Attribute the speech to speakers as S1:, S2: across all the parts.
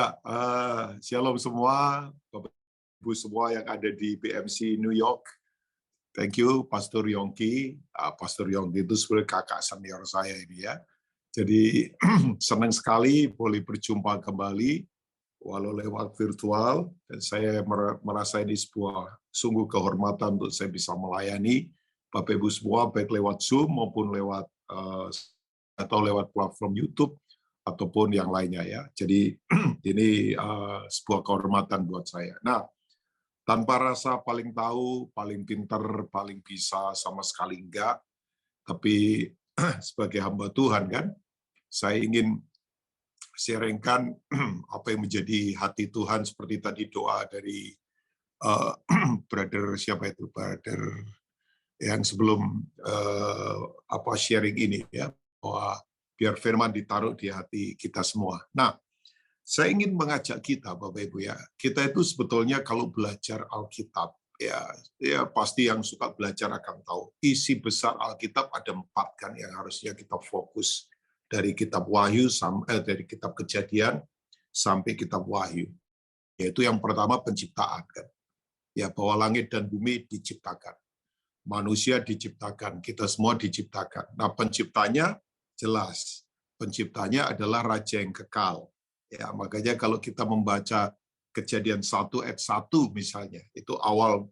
S1: Ya, shalom semua, Bapak Ibu semua yang ada di BMC New York. Thank you, Pastor Yongki. Pastor Yongki itu sebenarnya kakak senior saya ini ya. Jadi senang sekali boleh berjumpa kembali, walau lewat virtual. Dan saya merasa ini sebuah sungguh kehormatan untuk saya bisa melayani Bapak Ibu semua, baik lewat Zoom maupun lewat atau lewat platform YouTube ataupun yang lainnya ya. Jadi ini sebuah kehormatan buat saya. Nah, tanpa rasa paling tahu, paling pintar, paling bisa sama sekali enggak. Tapi sebagai hamba Tuhan kan, saya ingin sharingkan apa yang menjadi hati Tuhan seperti tadi doa dari brother siapa itu, brother yang sebelum sharing ini ya, bahwa biar firman ditaruh di hati kita semua. Nah, saya ingin mengajak kita, Bapak Ibu ya, kita itu sebetulnya kalau belajar Alkitab, ya pasti yang suka belajar akan tahu, isi besar Alkitab ada 4 kan yang harusnya kita fokus, dari kitab Wahyu, dari kitab Kejadian, sampai kitab Wahyu. Yaitu yang pertama penciptaan kan, ya bahwa langit dan bumi diciptakan, manusia diciptakan, kita semua diciptakan. Nah penciptanya jelas, penciptanya adalah Raja yang kekal. Ya, makanya kalau kita membaca Kejadian 1 ayat 1 misalnya, itu awal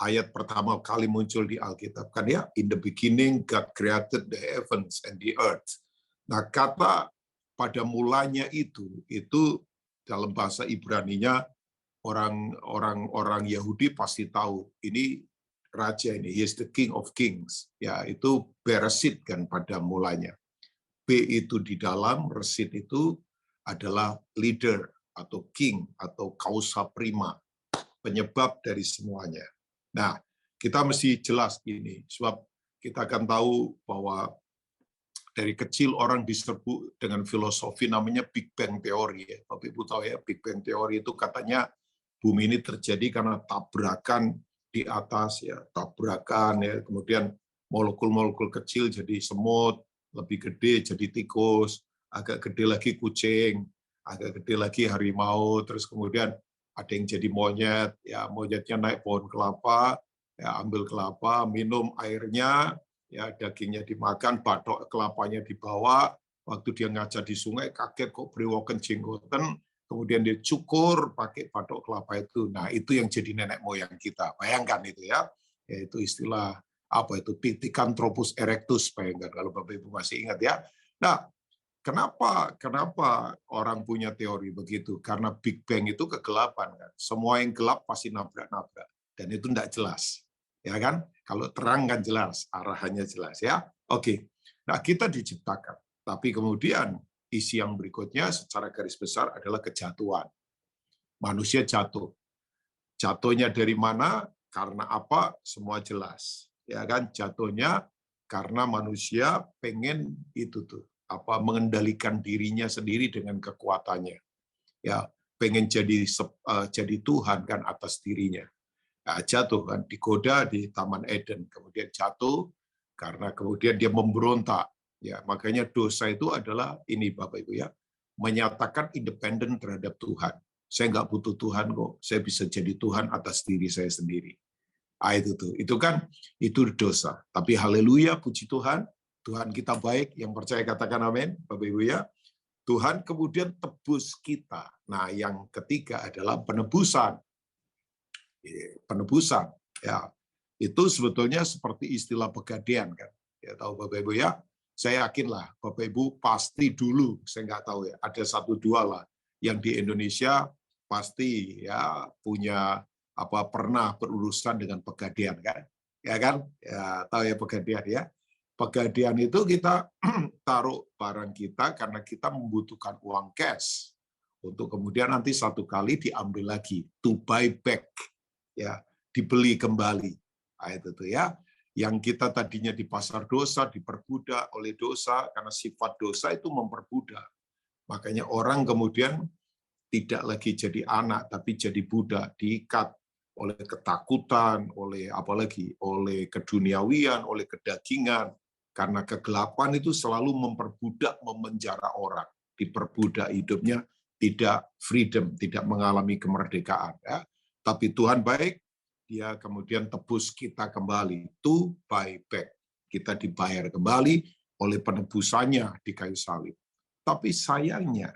S1: ayat pertama kali muncul di Alkitab kan ya, in the beginning God created the heavens and the earth. Nah, kata pada mulanya itu dalam bahasa Ibraninya orang Yahudi pasti tahu ini raja ini, he is the king of kings. Ya, itu Bereshit kan pada mulanya. B itu di dalam, resit itu adalah leader atau king atau causa prima, penyebab dari semuanya. Nah, kita mesti jelas ini, sebab kita akan tahu bahwa dari kecil orang diserbu dengan filosofi namanya Big Bang Theory. Bapak Ibu tahu ya, Big Bang Theory itu katanya bumi ini terjadi karena tabrakan di atas, ya tabrakan, ya kemudian molekul-molekul kecil jadi semut, lebih gede jadi tikus, agak gede lagi kucing, agak gede lagi harimau, terus kemudian ada yang jadi monyet, ya monyetnya naik pohon kelapa, ya ambil kelapa, minum airnya, ya dagingnya dimakan, batok kelapanya dibawa, waktu dia ngaca di sungai kaget kok brewoken jenggoten, kemudian dia cukur pakai batok kelapa itu. Nah itu yang jadi nenek moyang kita, bayangkan itu ya, yaitu istilah apa itu Pithecanthropus erectus, bayangkan kalau Bapak Ibu masih ingat ya. Nah, kenapa orang punya teori begitu? Karena Big Bang itu kegelapan kan. Semua yang gelap pasti nabrak-nabrak dan itu tidak jelas. Ya kan? Kalau terang kan jelas, arahannya jelas ya. Oke. Nah, kita diciptakan. Tapi kemudian isi yang berikutnya secara garis besar adalah kejatuhan. Manusia jatuh. Jatuhnya dari mana? Karena apa? Semua jelas. Ya kan, jatuhnya karena manusia pengen itu tuh mengendalikan dirinya sendiri dengan kekuatannya. Ya, pengen jadi Tuhan kan atas dirinya. Nah, jatuh kan, digoda di Taman Eden, kemudian jatuh karena kemudian dia memberontak. Ya, makanya dosa itu adalah ini Bapak Ibu ya, menyatakan independen terhadap Tuhan. Saya nggak butuh Tuhan kok, saya bisa jadi Tuhan atas diri saya sendiri. Itu kan itu dosa. Tapi haleluya, puji Tuhan, Tuhan kita baik, yang percaya katakan amin, Bapak Ibu ya. Tuhan kemudian tebus kita. Nah, yang ketiga adalah penebusan. Penebusan, ya. Itu sebetulnya seperti istilah pegadaian kan. Ya tahu Bapak Ibu ya. Saya yakinlah Bapak Ibu pasti dulu, saya nggak tahu ya, ada 1-2 lah yang di Indonesia pasti ya punya pernah berurusan dengan pegadaian kan, ya kan, ya tahu ya pegadaian ya. Pegadaian itu kita taruh barang kita karena kita membutuhkan uang cash untuk kemudian nanti satu kali diambil lagi, to buy back, ya dibeli kembali. Nah, itu tuh ya. Yang kita tadinya di pasar dosa, diperbudak oleh dosa, karena sifat dosa itu memperbudak. Makanya orang kemudian tidak lagi jadi anak, tapi jadi budak, diikat oleh ketakutan, oleh apalagi, oleh keduniawian, oleh kedagingan. Karena kegelapan itu selalu memperbudak, memenjara orang, diperbudak hidupnya tidak freedom, tidak mengalami kemerdekaan. Ya. Tapi Tuhan baik, dia kemudian tebus kita kembali, to buy back. Kita dibayar kembali oleh penebusannya di kayu salib. Tapi sayangnya,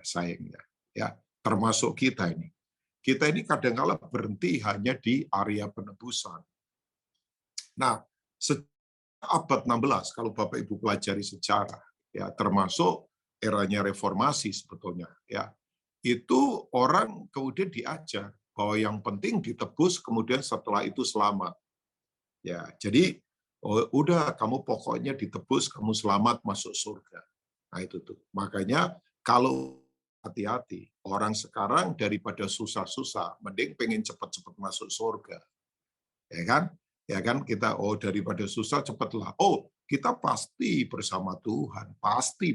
S1: ya, termasuk kita ini kadang-kala berhenti hanya di area penebusan. Nah, abad 16 kalau Bapak Ibu pelajari sejarah, ya termasuk eranya reformasi sebetulnya, ya itu orang kemudian diajar bahwa yang penting ditebus, kemudian setelah itu selamat. Ya, jadi udah kamu pokoknya ditebus, kamu selamat masuk surga. Nah itu tuh. Makanya kalau hati-hati, orang sekarang daripada susah-susah, mending pengen cepat-cepat masuk surga. Ya kan? Ya kan kita daripada susah cepatlah. Kita pasti bersama Tuhan, pasti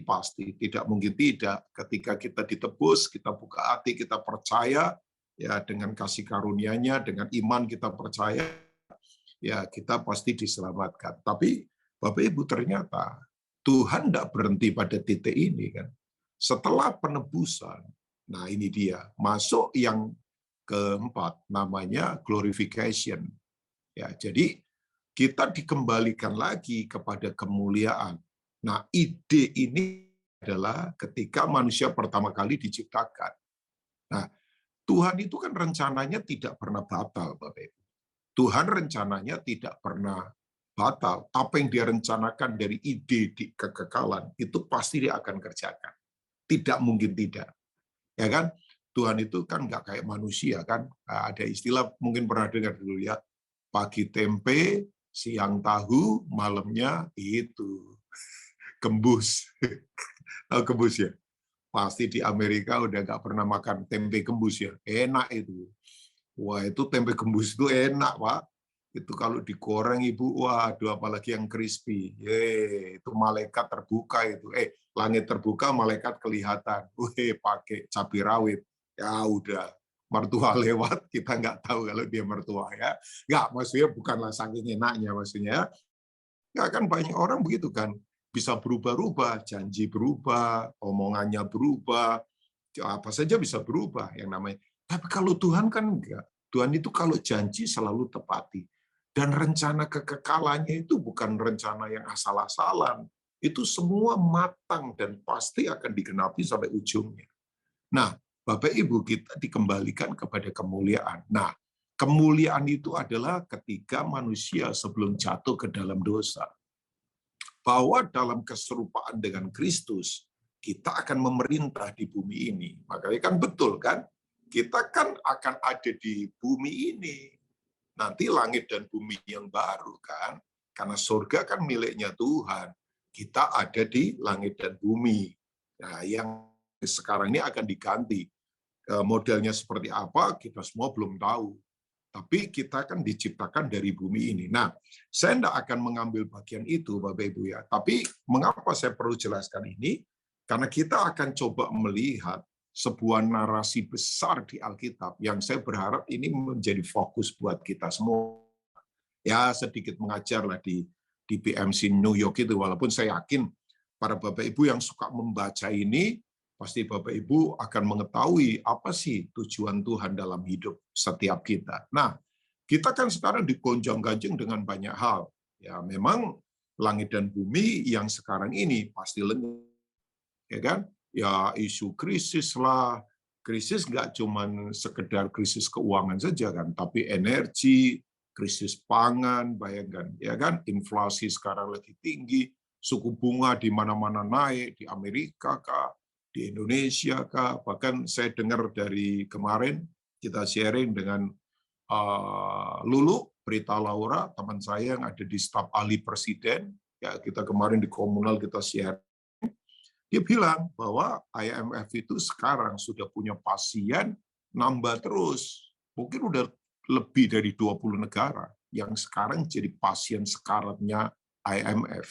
S1: tidak mungkin tidak. Ketika kita ditebus, kita buka hati, kita percaya ya dengan kasih karunia-Nya, dengan iman kita percaya ya kita pasti diselamatkan. Tapi Bapak Ibu ternyata Tuhan tidak berhenti pada titik ini kan. Setelah penebusan, nah ini dia masuk yang keempat namanya glorification. Ya, jadi kita dikembalikan lagi kepada kemuliaan. Nah, ide ini adalah ketika manusia pertama kali diciptakan. Nah, Tuhan itu kan rencananya tidak pernah batal, Bapak Ibu. Tuhan rencananya tidak pernah batal. Apa yang dia rencanakan dari ide di kekekalan, itu pasti dia akan kerjakan. Tidak mungkin tidak. Ya kan? Tuhan itu kan nggak kayak manusia kan. Nah, ada istilah mungkin pernah dengar dulu ya. Pagi tempe, siang tahu, malamnya itu gembus. Tahu gembus ya? Pasti di Amerika udah nggak pernah makan tempe gembus ya. Enak itu. Wah, itu tempe gembus itu enak, Pak. Itu kalau digoreng, Ibu, waduh, apalagi yang crispy. Itu malaikat terbuka itu. Langit terbuka, malaikat kelihatan. Pakai cabai rawit. Ya udah, mertua lewat, kita nggak tahu kalau dia mertua ya. Nggak, maksudnya bukanlah saking enaknya, maksudnya. Nggak, kan banyak orang begitu kan. Bisa berubah-ubah, janji berubah, omongannya berubah, apa saja bisa berubah yang namanya. Tapi kalau Tuhan kan enggak. Tuhan itu kalau janji selalu tepati. Dan rencana kekekalannya itu bukan rencana yang asal-asalan. Itu semua matang dan pasti akan digenapi sampai ujungnya. Nah, Bapak Ibu, kita dikembalikan kepada kemuliaan. Nah, kemuliaan itu adalah ketika manusia sebelum jatuh ke dalam dosa. Bahwa dalam keserupaan dengan Kristus, kita akan memerintah di bumi ini. Makanya kan betul kan? Kita kan akan ada di bumi ini. Nanti langit dan bumi yang baru kan? Karena surga kan miliknya Tuhan. Kita ada di langit dan bumi. Nah, yang sekarang ini akan diganti. Modelnya seperti apa, kita semua belum tahu. Tapi kita kan diciptakan dari bumi ini. Nah, saya tidak akan mengambil bagian itu, Bapak Ibu ya. Tapi mengapa saya perlu jelaskan ini? Karena kita akan coba melihat sebuah narasi besar di Alkitab yang saya berharap ini menjadi fokus buat kita semua. Ya, sedikit mengajarlah di PMC New York itu, walaupun saya yakin para Bapak Ibu yang suka membaca ini, pasti Bapak Ibu akan mengetahui apa sih tujuan Tuhan dalam hidup setiap kita. Nah, kita kan sekarang digonjang-ganjing dengan banyak hal. Ya, memang langit dan bumi yang sekarang ini pasti lenyap. Ya kan? Ya isu krisis lah, krisis nggak cuma sekedar krisis keuangan saja kan, tapi energi, krisis pangan, bayangkan ya kan, inflasi sekarang lagi tinggi, suku bunga di mana-mana naik, di Amerika kah, di Indonesia kah, bahkan saya dengar dari kemarin kita sharing dengan Lulu, Berita Laura, teman saya yang ada di staf ahli presiden, ya kita kemarin di komunal kita share. Dia bilang bahwa IMF itu sekarang sudah punya pasien nambah terus. Mungkin udah lebih dari 20 negara yang sekarang jadi pasien sekaratnya IMF.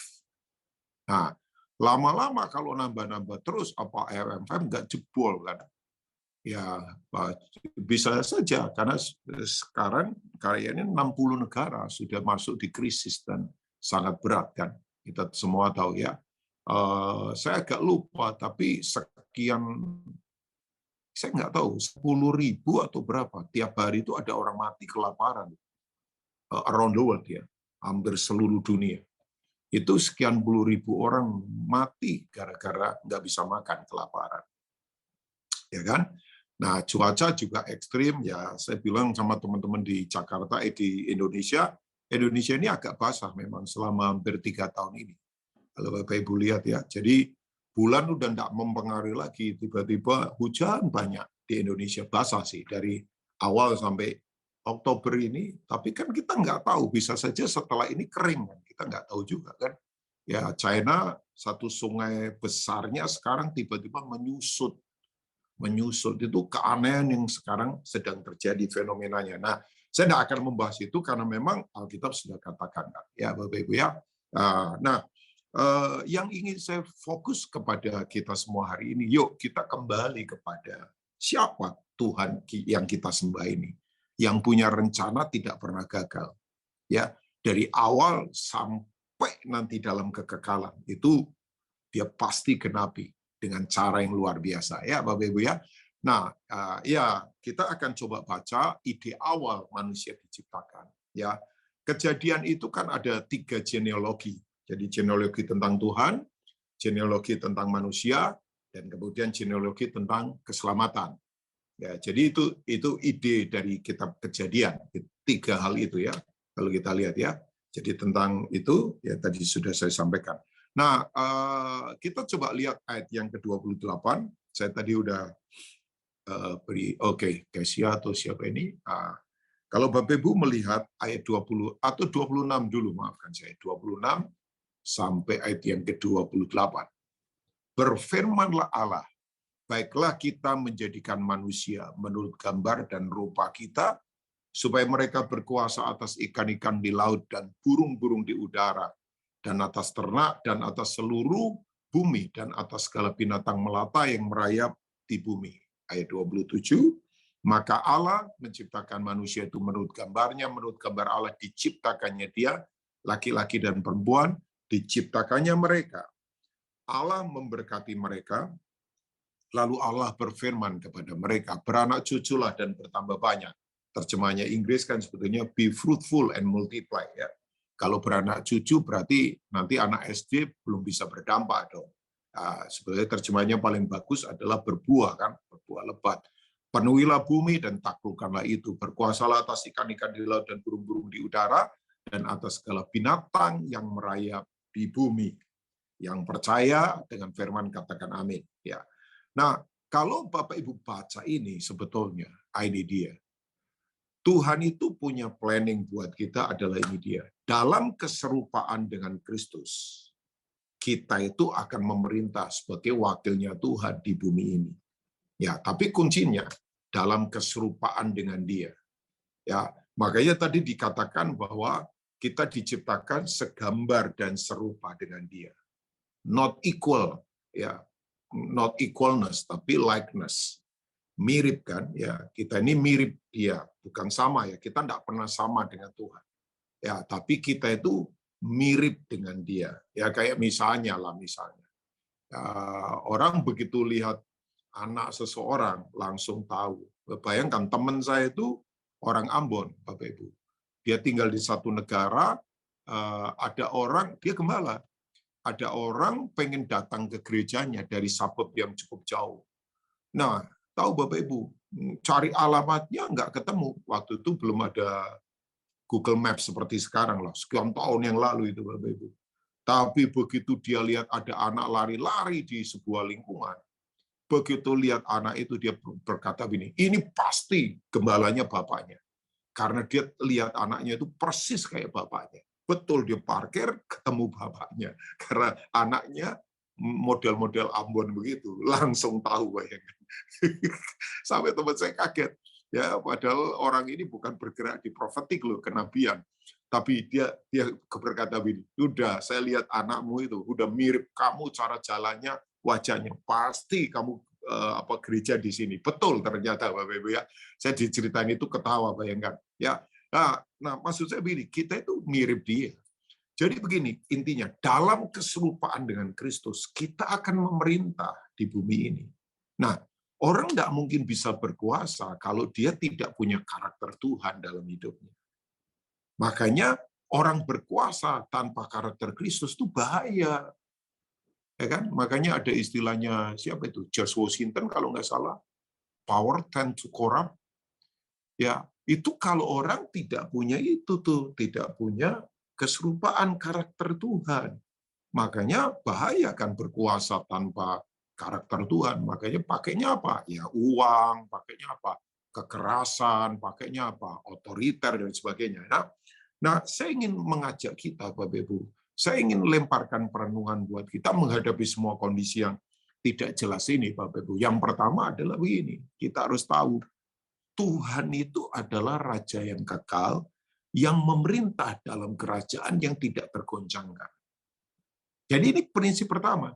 S1: Nah, lama-lama kalau nambah-nambah terus, apa IMF nggak jebol kan? Ya, bisa saja, karena sekarang kayaknya 60 negara sudah masuk di krisis dan sangat berat kan. Kita semua tahu ya. Saya agak lupa, tapi sekian saya nggak tahu 10.000 atau berapa tiap hari itu ada orang mati kelaparan around the world ya, hampir seluruh dunia. Itu sekian puluh ribu orang mati gara-gara nggak bisa makan kelaparan. Ya kan? Nah, cuaca juga ekstrim ya. Saya bilang sama teman-teman di Jakarta, di Indonesia ini agak basah memang selama hampir 3 tahun ini. Kalau Bapak Ibu lihat ya, jadi bulan udah nggak mempengaruhi lagi. Tiba-tiba hujan banyak di Indonesia, basah sih dari awal sampai Oktober ini. Tapi kan kita nggak tahu, bisa saja setelah ini kering kan, kita nggak tahu juga kan. Ya, China satu sungai besarnya sekarang tiba-tiba menyusut itu keanehan yang sekarang sedang terjadi fenomenanya. Nah, saya tidak akan membahas itu karena memang Alkitab sudah katakan ya Bapak Ibu ya. Nah, yang ingin saya fokus kepada kita semua hari ini, yuk kita kembali kepada siapa Tuhan yang kita sembah ini, yang punya rencana tidak pernah gagal. Ya, dari awal sampai nanti dalam kekekalan itu dia pasti genapi dengan cara yang luar biasa ya Bapak Ibu ya. Nah, ya kita akan coba baca ide awal manusia diciptakan ya. Kejadian itu kan ada 3 genealogi. Jadi genealogi tentang Tuhan, genealogi tentang manusia, dan kemudian genealogi tentang keselamatan. Ya, jadi itu ide dari kitab Kejadian. 3 hal itu ya. Kalau kita lihat ya. Jadi tentang itu ya tadi sudah saya sampaikan. Nah, kita coba lihat ayat yang ke-28. Saya tadi udah beri, Kesia atau siapa ini? Kalau Bapak Ibu melihat ayat 20 atau 26 dulu, maafkan saya, 26 sampai ayat yang ke-28. Berfirmanlah Allah, baiklah kita menjadikan manusia menurut gambar dan rupa kita, supaya mereka berkuasa atas ikan-ikan di laut dan burung-burung di udara, dan atas ternak, dan atas seluruh bumi, dan atas segala binatang melata yang merayap di bumi. Ayat 27, maka Allah menciptakan manusia itu menurut gambarnya, menurut gambar Allah diciptakannya dia, laki-laki dan perempuan, diciptakannya mereka. Allah memberkati mereka, lalu Allah berfirman kepada mereka, beranak cuculah dan bertambah banyak. Terjemahnya Inggris kan sebetulnya be fruitful and multiply ya. Kalau beranak cucu berarti nanti anak SD belum bisa berdampak dong. Sebenarnya terjemahnya paling bagus adalah berbuah kan, berbuah lebat. Penuhilah bumi dan taklukkanlah itu. Berkuasalah atas ikan-ikan di laut dan burung-burung di udara dan atas segala binatang yang merayap di bumi. Yang percaya dengan firman katakan amin. Ya. Nah, kalau Bapak Ibu baca ini sebetulnya ini dia. Tuhan itu punya planning buat kita adalah ini dia. Dalam keserupaan dengan Kristus, kita itu akan memerintah sebagai wakilnya Tuhan di bumi ini. Ya, tapi kuncinya dalam keserupaan dengan Dia. Ya, makanya tadi dikatakan bahwa kita diciptakan segambar dan serupa dengan Dia. Not equal, ya, not equalness, tapi likeness. Mirip kan ya, kita ini mirip Dia, bukan sama ya, kita tidak pernah sama dengan Tuhan ya, tapi kita itu mirip dengan Dia ya, kayak misalnya orang begitu lihat anak seseorang langsung tahu. Bayangkan teman saya itu orang Ambon Bapak Ibu, dia tinggal di satu negara, ada orang, dia gembala, ada orang pengen datang ke gerejanya dari suburb yang cukup jauh. Nah, tahu Bapak Ibu, cari alamatnya nggak ketemu. Waktu itu belum ada Google Maps seperti sekarang lah, sekian tahun yang lalu itu Bapak Ibu. Tapi begitu dia lihat ada anak lari-lari di sebuah lingkungan, begitu lihat anak itu dia berkata begini, ini pasti gembalanya bapaknya. Karena dia lihat anaknya itu persis kayak bapaknya. Betul, dia parkir ketemu bapaknya. Karena anaknya model-model Ambon begitu, langsung tahu, bayangkan. Sampai teman saya kaget. Ya, padahal orang ini bukan bergerak di profetik loh, kenabian. Tapi dia berkata begini, udah saya lihat anakmu itu, udah mirip kamu cara jalannya, wajahnya, pasti kamu gereja di sini. Betul ternyata Bapak Ibu ya. Saya diceritain itu ketawa, bayangkan. Ya. Nah, maksud saya begini, kita itu mirip Dia. Jadi begini, intinya dalam keserupaan dengan Kristus, kita akan memerintah di bumi ini. Nah, Orang nggak mungkin bisa berkuasa kalau dia tidak punya karakter Tuhan dalam hidupnya. Makanya orang berkuasa tanpa karakter Kristus itu bahaya. Ya kan? Makanya ada istilahnya, siapa itu? George Washington kalau nggak salah, power tend to corrupt. Ya, itu kalau orang tidak punya itu tuh, tidak punya keserupaan karakter Tuhan. Makanya bahaya kan berkuasa tanpa karakter Tuhan. Makanya pakainya apa? Ya uang, pakainya apa? Kekerasan, pakainya apa? Otoriter dan sebagainya. Nah, saya ingin mengajak kita, Bapak Ibu. Saya ingin lemparkan perenungan buat kita menghadapi semua kondisi yang tidak jelas ini, Bapak Ibu. Yang pertama adalah begini, kita harus tahu Tuhan itu adalah Raja yang kekal, yang memerintah dalam kerajaan yang tidak tergoncangkan. Jadi ini prinsip pertama,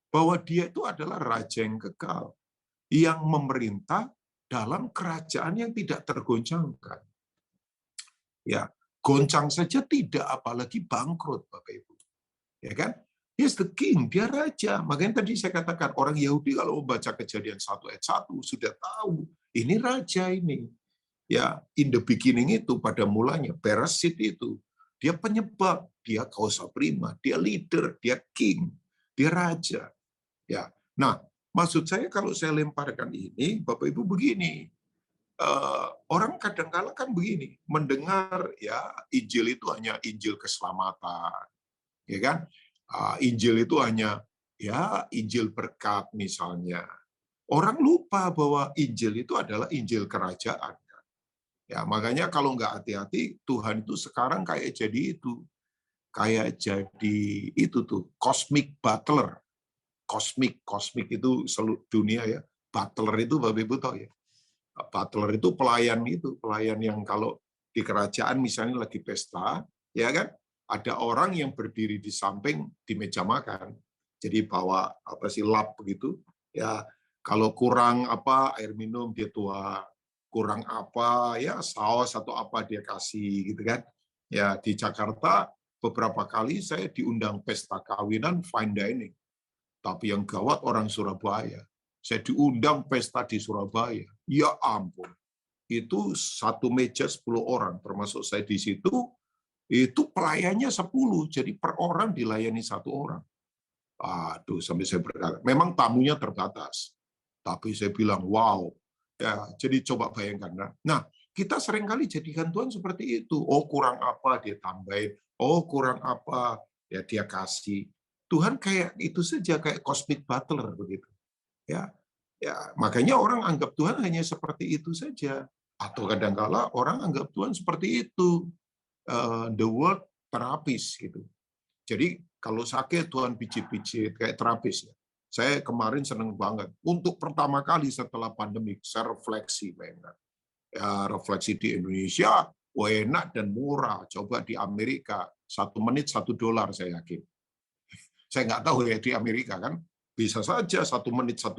S1: bahwa dia itu adalah Raja yang kekal, yang memerintah dalam kerajaan yang tidak tergoncangkan. Ya, goncang saja tidak, apalagi bangkrut, Bapak Ibu. Ya kan? He's the king, dia raja. Makanya tadi saya katakan, orang Yahudi kalau membaca Kejadian 1 ayat 1 sudah tahu, ini raja ini. Ya, in the beginning itu pada mulanya Bereshit itu dia penyebab, dia causa prima, dia leader, dia king, dia raja. Ya. Nah, maksud saya kalau saya lemparkan ini, Bapak Ibu begini, orang kadang-kala kan begini, mendengar ya Injil itu hanya Injil keselamatan, ya kan? Injil itu hanya ya Injil berkat misalnya. Orang lupa bahwa Injil itu adalah Injil kerajaan. Ya, makanya kalau nggak hati-hati, Tuhan itu sekarang kayak jadi itu. Kayak jadi itu tuh, cosmic butler. Kosmik itu seluruh dunia ya. Butler itu Bapak Ibu tahu ya. Butler itu pelayan yang kalau di kerajaan misalnya lagi pesta, ya kan? Ada orang yang berdiri di samping di meja makan. Jadi bawa apa sih lap begitu. Ya, kalau kurang apa air minum dia tua, kurang apa ya saus atau apa dia kasih gitu kan. Ya di Jakarta beberapa kali saya diundang pesta kawinan fine dining. Tapi yang gawat orang Surabaya. Saya diundang pesta di Surabaya. Ya ampun. Itu satu meja 10 orang, termasuk saya di situ, itu pelayannya 10. Jadi per orang dilayani satu orang. Aduh, sampai saya berkata, memang tamunya terbatas. Tapi saya bilang, wow. Ya, jadi coba bayangkan. Nah, kita seringkali jadikan Tuhan seperti itu. Oh, kurang apa, dia tambahin. Oh, kurang apa, ya dia kasih. Tuhan kayak itu saja, kayak cosmic butler begitu. Ya, ya makanya orang anggap Tuhan hanya seperti itu saja. Atau kadang-kala orang anggap Tuhan seperti itu, the word terapis gitu. Jadi kalau sakit Tuhan pijit-pijit kayak terapis ya. Saya kemarin senang banget. Untuk pertama kali setelah pandemi, saya refleksi, bayangkan. Ya, refleksi di Indonesia, enak dan murah. Coba di Amerika, 1 menit $1 saya yakin. Saya nggak tahu ya di Amerika kan, bisa saja 1 menit $1.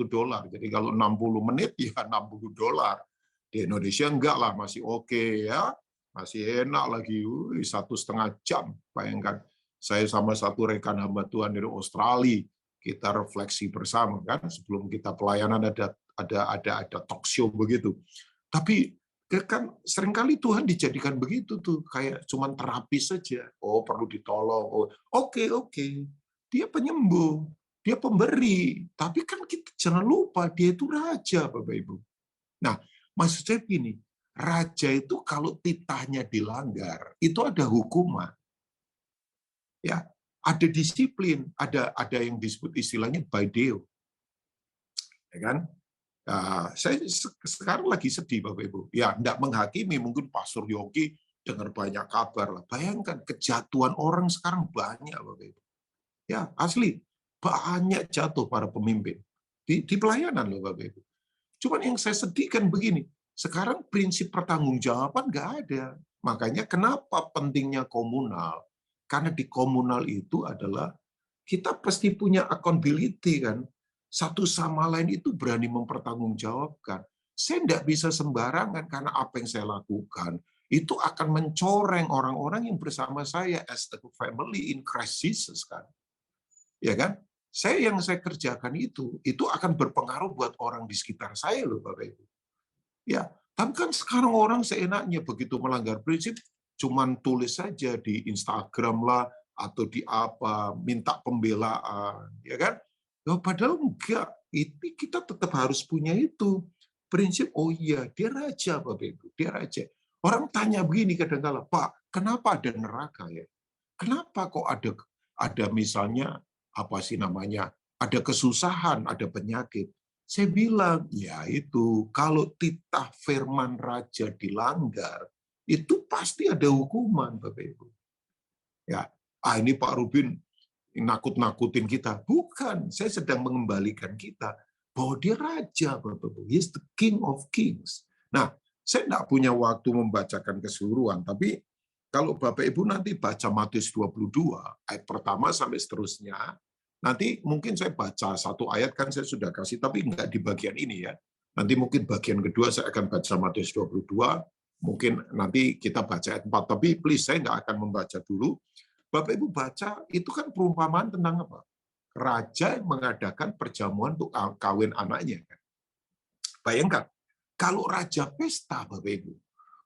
S1: Jadi kalau 60 menit ya $60. Di Indonesia enggak lah, masih oke ya, masih enak lagi, 1,5 jam. Bayangkan, saya sama satu rekan hamba Tuhan dari Australia, kita refleksi bersama kan, sebelum kita pelayanan ada talk show begitu. Tapi kan seringkali Tuhan dijadikan begitu tuh, kayak cuman terapis saja. Oh perlu ditolong. Oh, oke. Dia penyembuh, dia pemberi. Tapi kan kita jangan lupa dia itu raja, Bapak Ibu. Nah, maksud saya begini, raja itu kalau titahnya dilanggar, itu ada hukuman. Ya, ada disiplin, ada yang disebut istilahnya by deo. Ya kan? Nah, saya sekarang lagi sedih, Bapak Ibu. Ya, tidak menghakimi, mungkin Pastor Yogi dengar banyak kabar lah. Bayangkan, kejatuhan orang sekarang banyak, Bapak Ibu. Ya, asli. Banyak jatuh para pemimpin. Di pelayanan loh, Bapak Ibu. Cuman yang saya sedihkan begini, sekarang prinsip pertanggungjawaban nggak ada. Makanya kenapa pentingnya komunal? Karena di komunal itu adalah kita pasti punya accountability kan. Satu sama lain itu berani mempertanggungjawabkan. Saya tidak bisa sembarangan karena apa yang saya lakukan itu akan mencoreng orang-orang yang bersama saya as a family in Christ Jesus kan. Ya kan? yang saya kerjakan itu akan berpengaruh buat orang di sekitar saya loh, Bapak Ibu. Ya, tapi kan sekarang orang seenaknya begitu melanggar prinsip, cuman tulis saja di Instagram lah atau di apa, minta pembelaan, ya kan? Ya, padahal enggak, itu kita tetap harus punya itu prinsip. Oh iya, dia raja, Bapak Ibu, dia raja. Orang tanya begini kadang-kala, Pak, kenapa ada neraka ya? Kenapa kok ada misalnya apa sih namanya? Ada kesusahan, ada penyakit. Saya bilang, ya itu, kalau titah firman raja dilanggar, itu pasti ada hukuman, Bapak Ibu. Ya, ini Pak Rubin nakut-nakutin kita. Bukan, saya sedang mengembalikan kita bahwa dia raja, Bapak Ibu. He is the King of Kings. Nah, saya tidak punya waktu membacakan keseluruhan, tapi kalau Bapak Ibu nanti baca Matius 22, ayat pertama sampai seterusnya, nanti mungkin saya baca satu ayat, kan saya sudah kasih, tapi nggak di bagian ini ya. Nanti mungkin bagian kedua saya akan baca Matius 22, mungkin nanti kita baca ayat 4, tapi please saya nggak akan membaca dulu. Bapak Ibu baca, itu kan perumpamaan tentang apa? Raja yang mengadakan perjamuan untuk kawin anaknya. Bayangkan, kalau raja pesta, Bapak Ibu,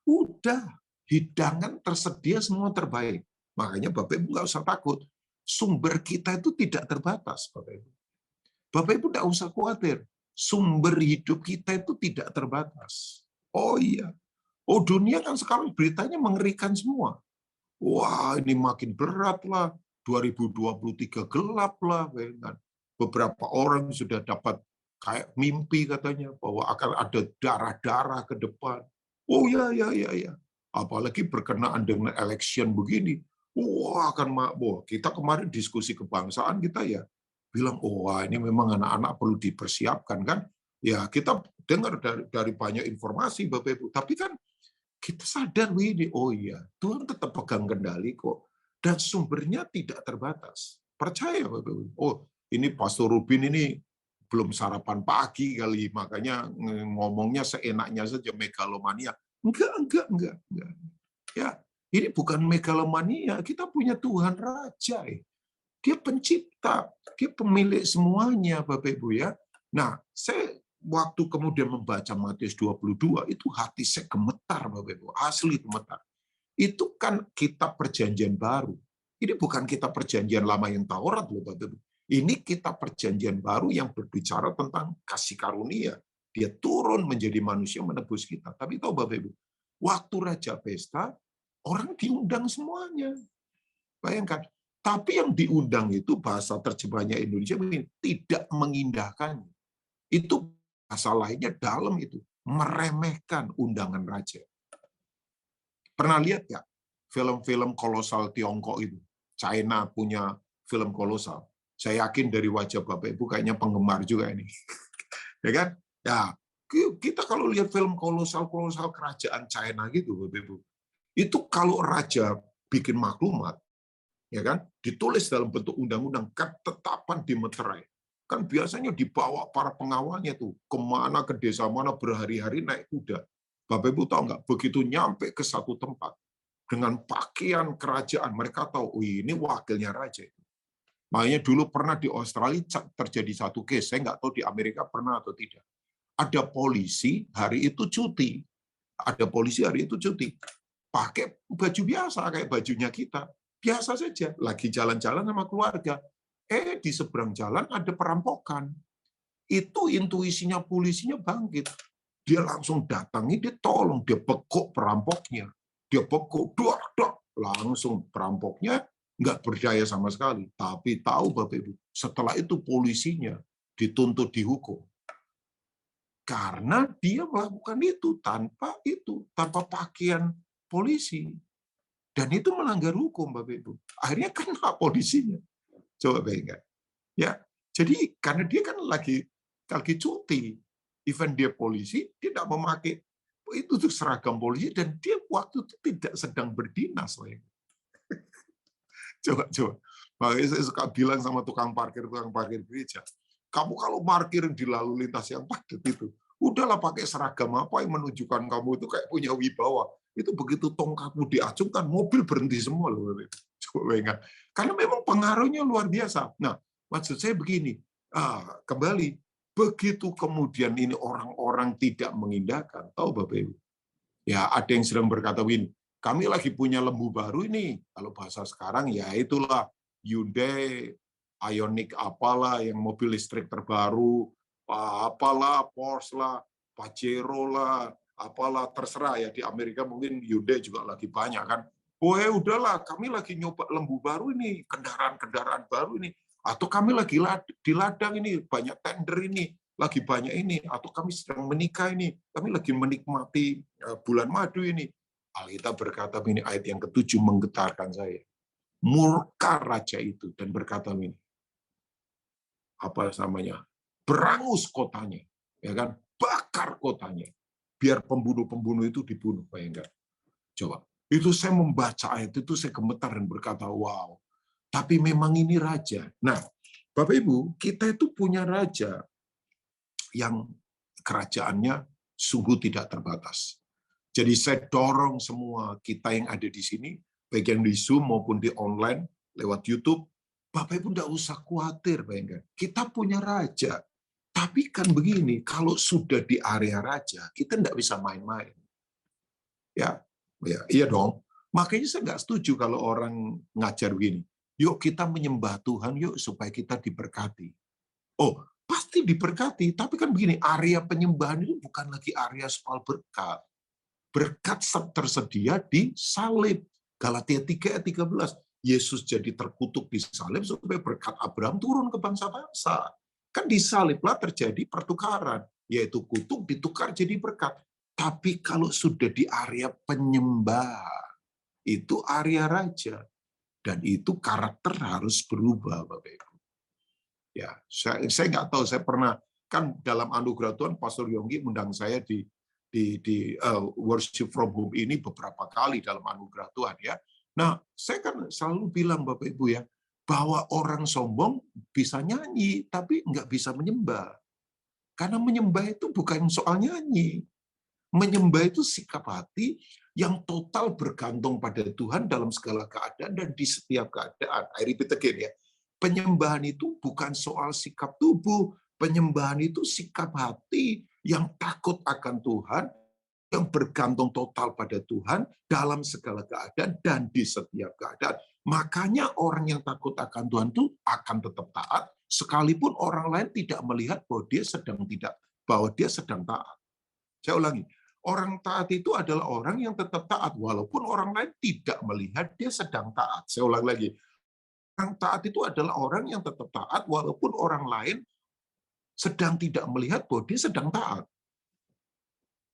S1: udah hidangan tersedia semua terbaik. Makanya Bapak Ibu nggak usah takut. Sumber kita itu tidak terbatas, Bapak Ibu. Bapak Ibu nggak usah khawatir. Sumber hidup kita itu tidak terbatas. Oh iya. Oh, dunia kan sekarang beritanya mengerikan semua. Wah, ini makin berat lah. 2023 gelap lah. Beberapa orang sudah dapat kayak mimpi katanya bahwa akan ada darah-darah ke depan. Oh ya, ya, ya, ya. Apalagi berkenaan dengan election begini. Wah, kita kemarin diskusi kebangsaan kita ya bilang, wah ini memang anak-anak perlu dipersiapkan kan. Ya kita dengar dari banyak informasi Bapak Ibu, tapi kan kita sadar ini, oh iya, Tuhan tetap pegang kendali kok. Dan sumbernya tidak terbatas. Percaya Bapak Ibu. Oh, ini Pastor Rubin ini belum sarapan pagi kali, makanya ngomongnya seenaknya saja, megalomania. Enggak. Ya, ini bukan megalomania, kita punya Tuhan Raja. Dia pencipta, dia pemilik semuanya, Bapak Ibu ya. Nah, saya waktu kemudian membaca Matius 22, itu hati saya gemetar, Bapak Ibu. Asli gemetar. Itu kan kitab perjanjian baru. Ini bukan kitab perjanjian lama yang Taurat, loh, Bapak Ibu. Ini kitab perjanjian baru yang berbicara tentang kasih karunia. Dia turun menjadi manusia menebus kita. Tapi tahu Bapak Ibu, waktu Raja Pesta, orang diundang semuanya. Bayangkan, tapi yang diundang itu bahasa terjemahnya Indonesia tidak mengindahkan. Itu bahasa lainnya dalam itu, meremehkan undangan raja. Pernah lihat nggak film-film kolosal Tiongkok itu? China punya film kolosal. Saya yakin dari wajah Bapak Ibu kayaknya penggemar juga ini. Ya kan? Ya, kita kalau lihat film kolosal kerajaan China gitu, Bapak Ibu. Itu kalau raja bikin maklumat, ya kan, ditulis dalam bentuk undang-undang, ketetapan di meterai. Kan biasanya dibawa para pengawalnya tuh kemana, ke desa mana, berhari-hari naik kuda. Bapak Ibu tahu nggak, begitu nyampe ke satu tempat dengan pakaian kerajaan, mereka tahu, oh ini wakilnya raja. Makanya dulu pernah di Australia terjadi satu case, saya nggak tahu di Amerika pernah atau tidak. Ada polisi hari itu cuti, pakai baju biasa kayak bajunya kita. Biasa saja, lagi jalan-jalan sama keluarga. Di seberang jalan ada perampokan. Itu intuisinya polisinya bangkit. Dia langsung datangi, dia tolong, dia bekuk perampoknya. Dia bekuk, langsung perampoknya nggak berdaya sama sekali. Tapi tahu Bapak Ibu, setelah itu polisinya dituntut dihukum. Karena dia melakukan itu tanpa pakaian polisi. Dan itu melanggar hukum, Bapak Ibu. Akhirnya kena polisinya. Coba bayangkan. Ya, jadi karena dia kan lagi cuti, event dia polisi, dia tidak memakai itu untuk seragam polisi, dan dia waktu itu tidak sedang berdinas. Coba. Makanya saya suka bilang sama tukang parkir gereja, kamu kalau parkir di lalu lintas yang padat itu, udahlah pakai seragam apa yang menunjukkan kamu itu kayak punya wibawa. Itu begitu tongkatmu diacungkan, mobil berhenti semua loh. Coba bayangkan. Karena memang pengaruhnya luar biasa. Nah, Maksud saya begini, kembali, begitu kemudian ini orang-orang tidak mengindahkan, tahu Bapak Ibu, ya ada yang sedang berkata begini, kami lagi punya lembu baru ini, kalau bahasa sekarang ya itulah Hyundai Ioniq apalah yang mobil listrik terbaru, apalah Porsche lah, Pajero lah, apalah terserah ya, di Amerika mungkin Hyundai juga lagi banyak kan. Oh udahlah, kami lagi nyoba lembu baru ini, kendaraan-kendaraan baru ini, atau kami lagi di ladang ini, banyak tender ini, lagi banyak ini, atau kami sedang menikah ini, kami lagi menikmati bulan madu ini. Alkitab berkata ini, ayat yang ke-7 menggetarkan saya. Murka raja itu dan berkata ini, apa namanya, berangus kotanya, ya kan, bakar kotanya, biar pembunuh-pembunuh itu dibunuh, bayangkan. Coba, itu saya membaca ayat itu saya gemetar dan berkata, wow, tapi memang ini raja. Nah, Bapak Ibu, kita itu punya raja yang kerajaannya sungguh tidak terbatas. Jadi saya dorong semua kita yang ada di sini, baik yang di Zoom maupun di online, lewat YouTube, Bapak Ibu tidak usah khawatir, bayangkan. Kita punya raja. Tapi kan begini, kalau sudah di area raja, kita tidak bisa main-main. Ya, iya dong. Makanya saya nggak setuju kalau orang ngajar begini. Yuk kita menyembah Tuhan, yuk supaya kita diberkati. Oh, pasti diberkati. Tapi kan begini, area penyembahan itu bukan lagi area soal berkat. Berkat tersedia di salib. Galatia 3 ayat 13. Yesus jadi terkutuk di salib supaya berkat Abraham turun ke bangsa-bangsa. Kan di saliblah terjadi pertukaran, yaitu kutuk ditukar jadi berkat. Tapi kalau sudah di area penyembah, itu area raja. Dan itu karakter harus berubah, Bapak Ibu. Ya, saya nggak tahu, saya pernah, kan dalam anugerah Tuhan, Pastor Yonggi undang saya di worship from home ini beberapa kali dalam anugerah Tuhan ya. Nah, saya kan selalu bilang Bapak Ibu ya, bahwa orang sombong bisa nyanyi tapi nggak bisa menyembah. Karena menyembah itu bukan soal nyanyi. Menyembah itu sikap hati yang total bergantung pada Tuhan dalam segala keadaan dan di setiap keadaan. I repeat again ya. Penyembahan itu bukan soal sikap tubuh, penyembahan itu sikap hati yang takut akan Tuhan, yang bergantung total pada Tuhan dalam segala keadaan dan di setiap keadaan. Makanya orang yang takut akan Tuhan itu akan tetap taat, sekalipun orang lain tidak melihat bahwa dia sedang taat. Saya ulangi, orang taat itu adalah orang yang tetap taat, walaupun orang lain tidak melihat dia sedang taat. Saya ulang lagi, orang taat itu adalah orang yang tetap taat, walaupun orang lain sedang tidak melihat bahwa dia sedang taat.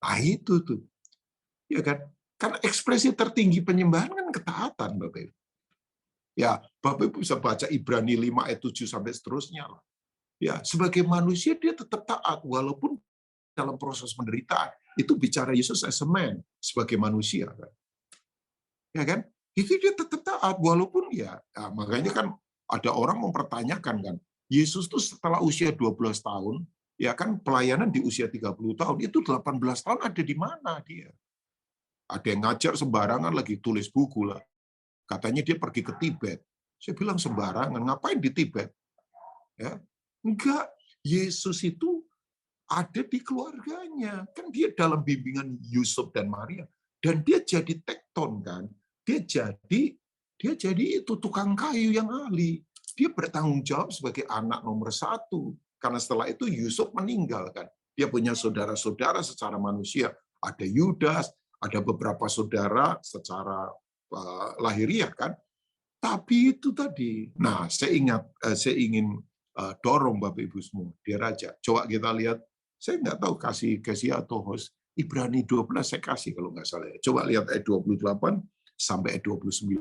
S1: Nah itu tuh, ya kan? Karena ekspresi tertinggi penyembahan kan ketaatan, Bapak Ibu. Ya, Bapak Ibu bisa baca Ibrani 5 ayat 7 sampai seterusnya lah. Ya, sebagai manusia dia tetap taat walaupun dalam proses penderitaan. Itu bicara Yesus as a man, sebagai manusia kan. Ya kan? Itu dia tetap taat walaupun ya, makanya kan ada orang mempertanyakan kan, Yesus tuh setelah usia 12 tahun, ya kan pelayanan di usia 30 tahun, itu 18 tahun ada di mana dia? Ada yang ngajar sembarangan lagi, tulis buku lah. Katanya dia pergi ke Tibet. Saya bilang sembarangan, ngapain di Tibet? Ya, enggak, Yesus itu ada di keluarganya. Kan dia dalam bimbingan Yusuf dan Maria. Dan dia jadi tekton kan. Dia jadi itu tukang kayu yang ahli. Dia bertanggung jawab sebagai anak nomor 1. Karena setelah itu Yusuf meninggal kan. Dia punya saudara-saudara secara manusia. Ada Yudas, ada beberapa saudara secara lahiriah kan. Tapi itu tadi. Nah, saya ingin dorong Bapak Ibu semua, dia raja. Coba kita lihat, saya nggak tahu kasih atau host, Ibrani 12 saya kasih kalau nggak salah. Coba lihat ayat 28 sampai ayat 29.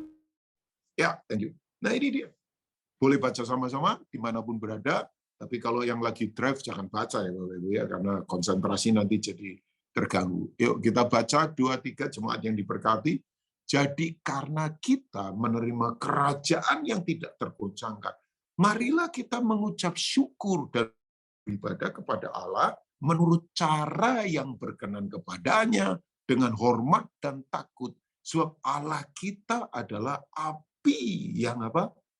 S1: Ya, thank you. Nah ini dia. Boleh baca sama-sama dimanapun berada, tapi kalau yang lagi drive jangan baca ya Bapak Ibu ya, karena konsentrasi nanti jadi terganggu. Yuk kita baca 2-3 jemaat yang diberkati. Jadi karena kita menerima kerajaan yang tidak tergoncangkan, marilah kita mengucap syukur dan beribadah kepada Allah menurut cara yang berkenan kepadanya dengan hormat dan takut. Sebab Allah kita adalah api yang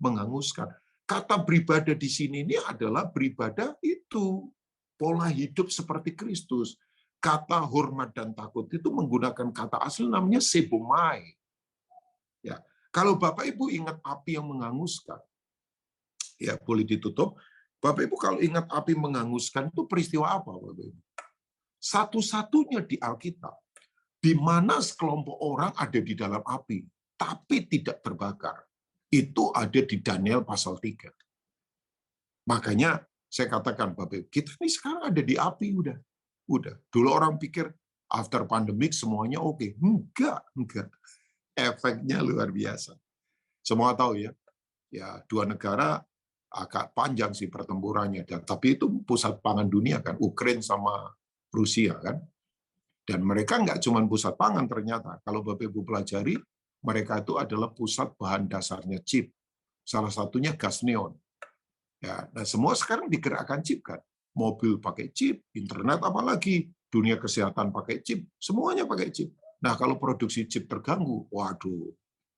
S1: menghanguskan. Kata beribadah di sini ini adalah beribadah itu pola hidup seperti Kristus. Kata hormat dan takut itu menggunakan kata asli namanya sebomai. Ya, kalau Bapak Ibu ingat api yang menghanguskan, ya boleh ditutup. Bapak Ibu kalau ingat api menghanguskan itu peristiwa apa, Bapak Ibu? Satu-satunya di Alkitab di mana sekelompok orang ada di dalam api tapi tidak terbakar. Itu ada di Daniel pasal 3. Makanya saya katakan, Bapak Ibu, kita ini sekarang ada di api udah. Dulu orang pikir after pandemic semuanya oke. Enggak. Efeknya luar biasa. Semua tahu ya. Ya, dua negara agak panjang sih pertempurannya, tapi itu pusat pangan dunia kan, Ukraina sama Rusia kan. Dan mereka nggak cuma pusat pangan ternyata. Kalau Bapak Ibu pelajari, mereka itu adalah pusat bahan dasarnya chip. Salah satunya gas neon. Ya, nah semua sekarang digerakkan chip kan. Mobil pakai chip, internet apalagi, dunia kesehatan pakai chip, semuanya pakai chip. Nah kalau produksi chip terganggu, waduh,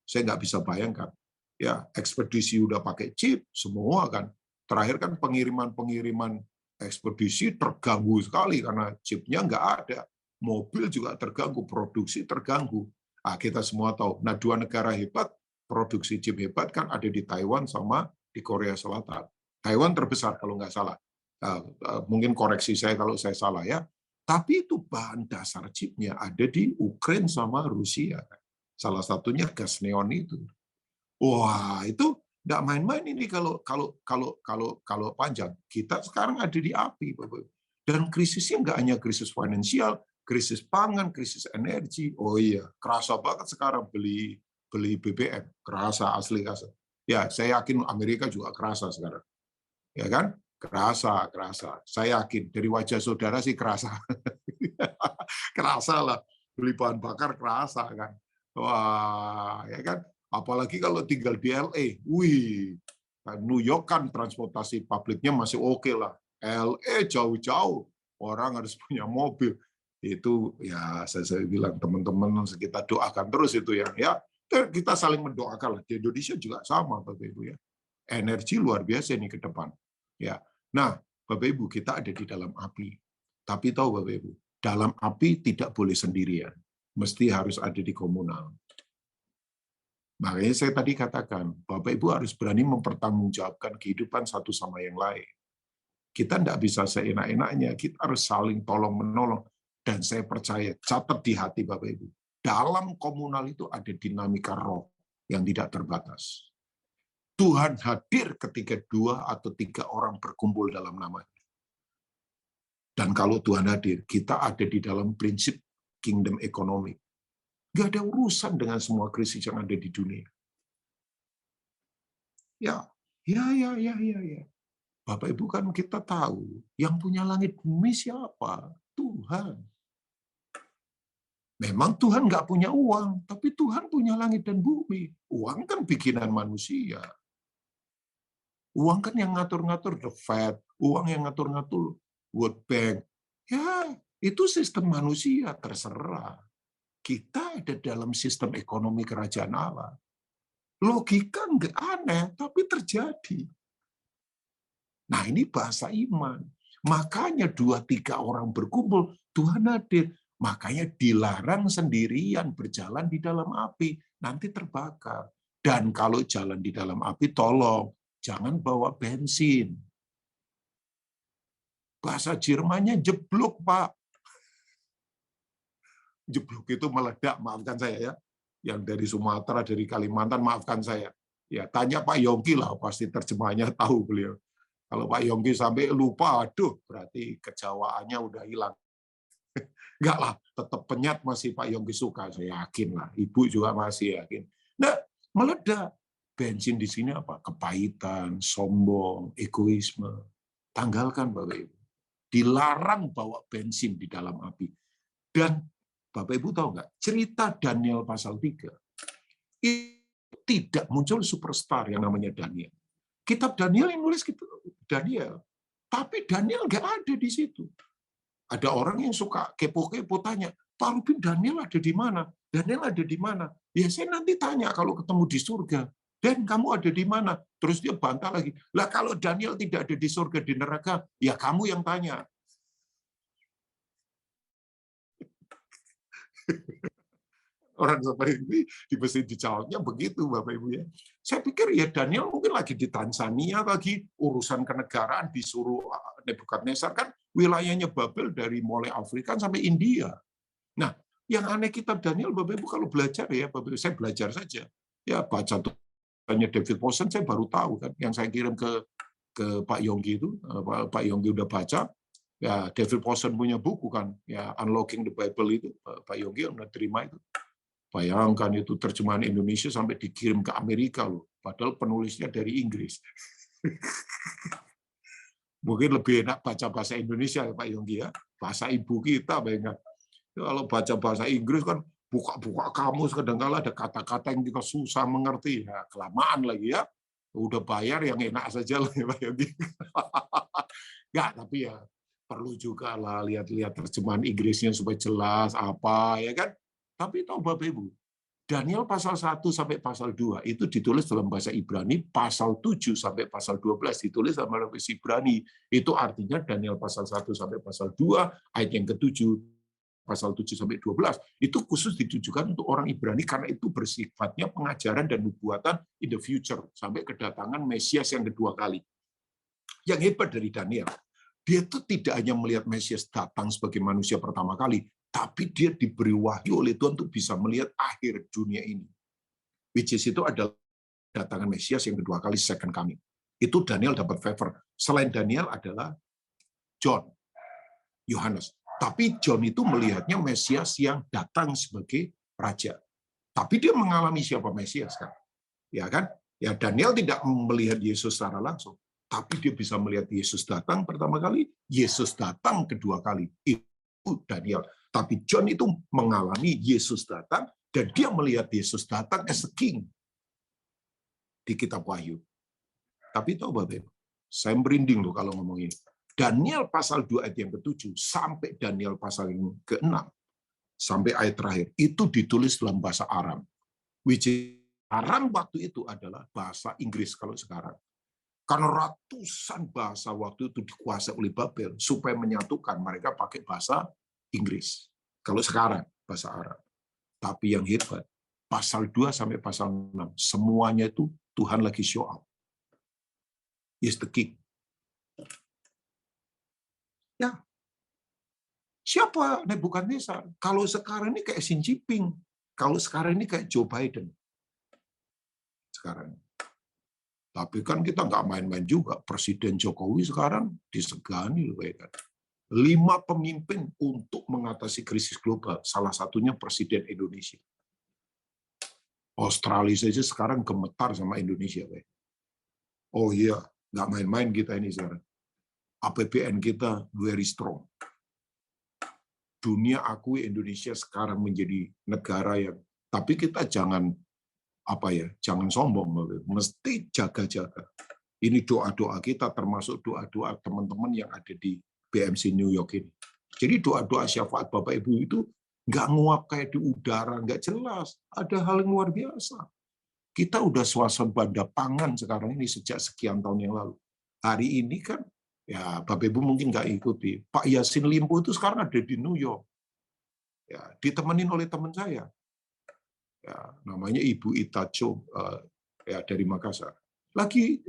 S1: saya nggak bisa bayangkan. Ya, ekspedisi udah pakai chip, semua kan. Terakhir kan pengiriman ekspedisi terganggu sekali karena chipnya nggak ada. Mobil juga terganggu, produksi terganggu. Nah, kita semua tahu. Nah, dua negara hebat, produksi chip hebat kan ada di Taiwan sama di Korea Selatan. Taiwan terbesar kalau nggak salah. Mungkin koreksi saya kalau saya salah ya. Tapi itu bahan dasar chipnya ada di Ukraina sama Rusia. Salah satunya gas neon itu. Wah, itu nggak main-main ini kalau panjang. Kita sekarang ada di api, Bapak. Dan krisisnya nggak hanya krisis finansial, krisis pangan, krisis energi. Oh iya, kerasa banget sekarang beli BBM, kerasa asli kerasa. Ya, saya yakin Amerika juga kerasa sekarang. Ya kan? Kerasa. Saya yakin dari wajah saudara sih kerasa. Kerasa lah, beli bahan bakar kerasa kan. Wah, ya kan? Apalagi kalau tinggal di LA. Wih, New York kan transportasi publiknya masih oke lah. LA jauh-jauh, orang harus punya mobil. Itu ya saya bilang teman-teman kita doakan terus itu ya kita saling mendoakan lah. Di Indonesia juga sama Bapak Ibu ya. Energi luar biasa ini ke depan. Ya. Nah, Bapak Ibu kita ada di dalam api. Tapi tahu Bapak Ibu, dalam api tidak boleh sendirian. Mesti harus ada di komunal. Makanya saya tadi katakan, Bapak Ibu harus berani mempertanggungjawabkan kehidupan satu sama yang lain. Kita tidak bisa seenak-enaknya, kita harus saling tolong-menolong. Dan saya percaya, catat di hati Bapak Ibu, dalam komunal itu ada dinamika roh yang tidak terbatas. Tuhan hadir ketika 2 atau 3 orang berkumpul dalam nama-Nya. Dan kalau Tuhan hadir, kita ada di dalam prinsip kingdom economy. Nggak ada urusan dengan semua krisis yang ada di dunia. Ya. Bapak Ibu kan kita tahu, yang punya langit bumi siapa? Tuhan. Memang Tuhan nggak punya uang, tapi Tuhan punya langit dan bumi. Uang kan bikinan manusia. Uang kan yang ngatur-ngatur the Fed, uang yang ngatur-ngatur World Bank. Ya, itu sistem manusia, terserah. Kita ada dalam sistem ekonomi kerajaan Allah. Logika nggak aneh, tapi terjadi. Nah, ini bahasa iman. Makanya 2-3 orang berkumpul, Tuhan hadir. Makanya dilarang sendirian berjalan di dalam api, nanti terbakar. Dan kalau jalan di dalam api, tolong, jangan bawa bensin. Bahasa Jermannya jeblok, Pak. Jeblok itu meledak, maafkan saya ya. Yang dari Sumatera, dari Kalimantan, maafkan saya. Ya, tanya Pak Yongki lah, pasti terjemahnya tahu beliau. Kalau Pak Yongki sampai lupa, aduh, berarti kejawaannya udah hilang. Enggak lah, tetap penyat masih Pak Yongki suka, saya yakin lah. Ibu juga masih yakin. Nah, meledak. Bensin di sini apa? Kepahitan, sombong, egoisme. Tanggalkan Bapak Ibu. Dilarang bawa bensin di dalam api. Dan Bapak Ibu tahu nggak? Cerita Daniel pasal 3. Itu tidak muncul superstar yang namanya Daniel. Kitab Daniel yang nulis Daniel. Tapi Daniel nggak ada di situ. Ada orang yang suka kepo-kepo tanya, Pak Rubin, Daniel ada di mana? Daniel ada di mana? Ya saya nanti tanya kalau ketemu di surga. Dan kamu ada di mana? Terus dia bantah lagi. Lah kalau Daniel tidak ada di surga, di neraka, ya kamu yang tanya. Orang seperti ini mesti dijawabnya begitu, Bapak Ibu ya. Saya pikir ya Daniel mungkin lagi di Tanzania, lagi urusan kenegaraan disuruh Nebukadnezar, kan wilayahnya Babel dari mulai Afrika sampai India. Nah, yang aneh kitab Daniel, Bapak Ibu kalau belajar ya, Bapak Ibu, saya belajar saja. Ya baca tulisannya David Powson, saya baru tahu kan, yang saya kirim ke Pak Yonggi itu, Pak Yonggi udah baca. Ya David Powson punya buku kan, ya Unlocking the Bible itu, Pak Yonggi udah terima itu. Bayangkan itu terjemahan Indonesia sampai dikirim ke Amerika loh, padahal penulisnya dari Inggris. Mungkin lebih enak baca bahasa Indonesia Pak Yonggi ya, bahasa ibu kita. Bayangkan kalau baca bahasa Inggris kan buka-buka kamus, kadang-kala ada kata-kata yang kita susah mengerti, ya kelamaan lagi ya. Udah bayar yang enak saja lah ya Pak Yonggi. Nggak, tapi ya perlu juga lah lihat-lihat terjemahan Inggrisnya supaya jelas apa ya kan. Tapi tahu Bapak Ibu, Daniel pasal 1 sampai pasal 2 itu ditulis dalam bahasa Ibrani, pasal 7 sampai pasal 12 ditulis dalam bahasa Ibrani. Itu artinya Daniel pasal 1 sampai pasal 2 ayat yang ke-7, pasal 7 sampai 12 itu khusus ditujukan untuk orang Ibrani karena itu bersifatnya pengajaran dan nubuatan in the future sampai kedatangan Mesias yang kedua kali. Yang hebat dari Daniel, dia itu tidak hanya melihat Mesias datang sebagai manusia pertama kali, tapi dia diberi wahyu oleh Tuhan untuk bisa melihat akhir dunia ini. Which is itu adalah datangan Mesias yang kedua kali, second coming. Itu Daniel dapat favor. Selain Daniel adalah John, Yohanes. Tapi John itu melihatnya Mesias yang datang sebagai raja. Tapi dia mengalami siapa Mesias kan? Ya kan? Ya Daniel tidak melihat Yesus secara langsung, tapi dia bisa melihat Yesus datang pertama kali, Yesus datang kedua kali. Itu Daniel. Tapi John itu mengalami Yesus datang, dan dia melihat Yesus datang as a king di kitab Wahyu. Tapi tahu Bapak Ibu, saya merinding loh kalau ngomong ini. Daniel pasal 2 ayat yang ke-7 sampai Daniel pasal yang ke-6 sampai ayat terakhir itu ditulis dalam bahasa Aram. Which is, Aram waktu itu adalah bahasa Inggris kalau sekarang. Karena ratusan bahasa waktu itu dikuasai oleh Babel supaya menyatukan, mereka pakai bahasa Inggris. Kalau sekarang bahasa Arab. Tapi yang hebat, pasal 2 sampai pasal 6 semuanya itu Tuhan lagi show up. He is the king. Ya. Siapa Nebukadnezar? Kalau sekarang ini kayak Xi Jinping. Kalau sekarang ini kayak Joe Biden. Sekarang. Tapi kan kita nggak main-main juga. Presiden Jokowi sekarang disegani loh, kan. 5 pemimpin untuk mengatasi krisis global. Salah satunya Presiden Indonesia. Australia saja sekarang gemetar sama Indonesia. Oh iya, nggak main-main kita ini sekarang. APBN kita very strong. Dunia akui Indonesia sekarang menjadi negara yang, tapi kita jangan jangan sombong, mesti jaga-jaga. Ini doa-doa kita, termasuk doa-doa teman-teman yang ada di BMC New York ini. Jadi doa-doa syafaat Bapak Ibu itu nggak nguap kayak di udara, nggak jelas. Ada hal yang luar biasa. Kita udah swasembada pangan sekarang ini sejak sekian tahun yang lalu. Hari ini kan, ya Bapak Ibu mungkin nggak ikuti. Pak Yassin Limpo itu sekarang ada di New York. Ya, ditemenin oleh teman saya. Ya, namanya Ibu Ita Cho, ya, dari Makassar. Lagi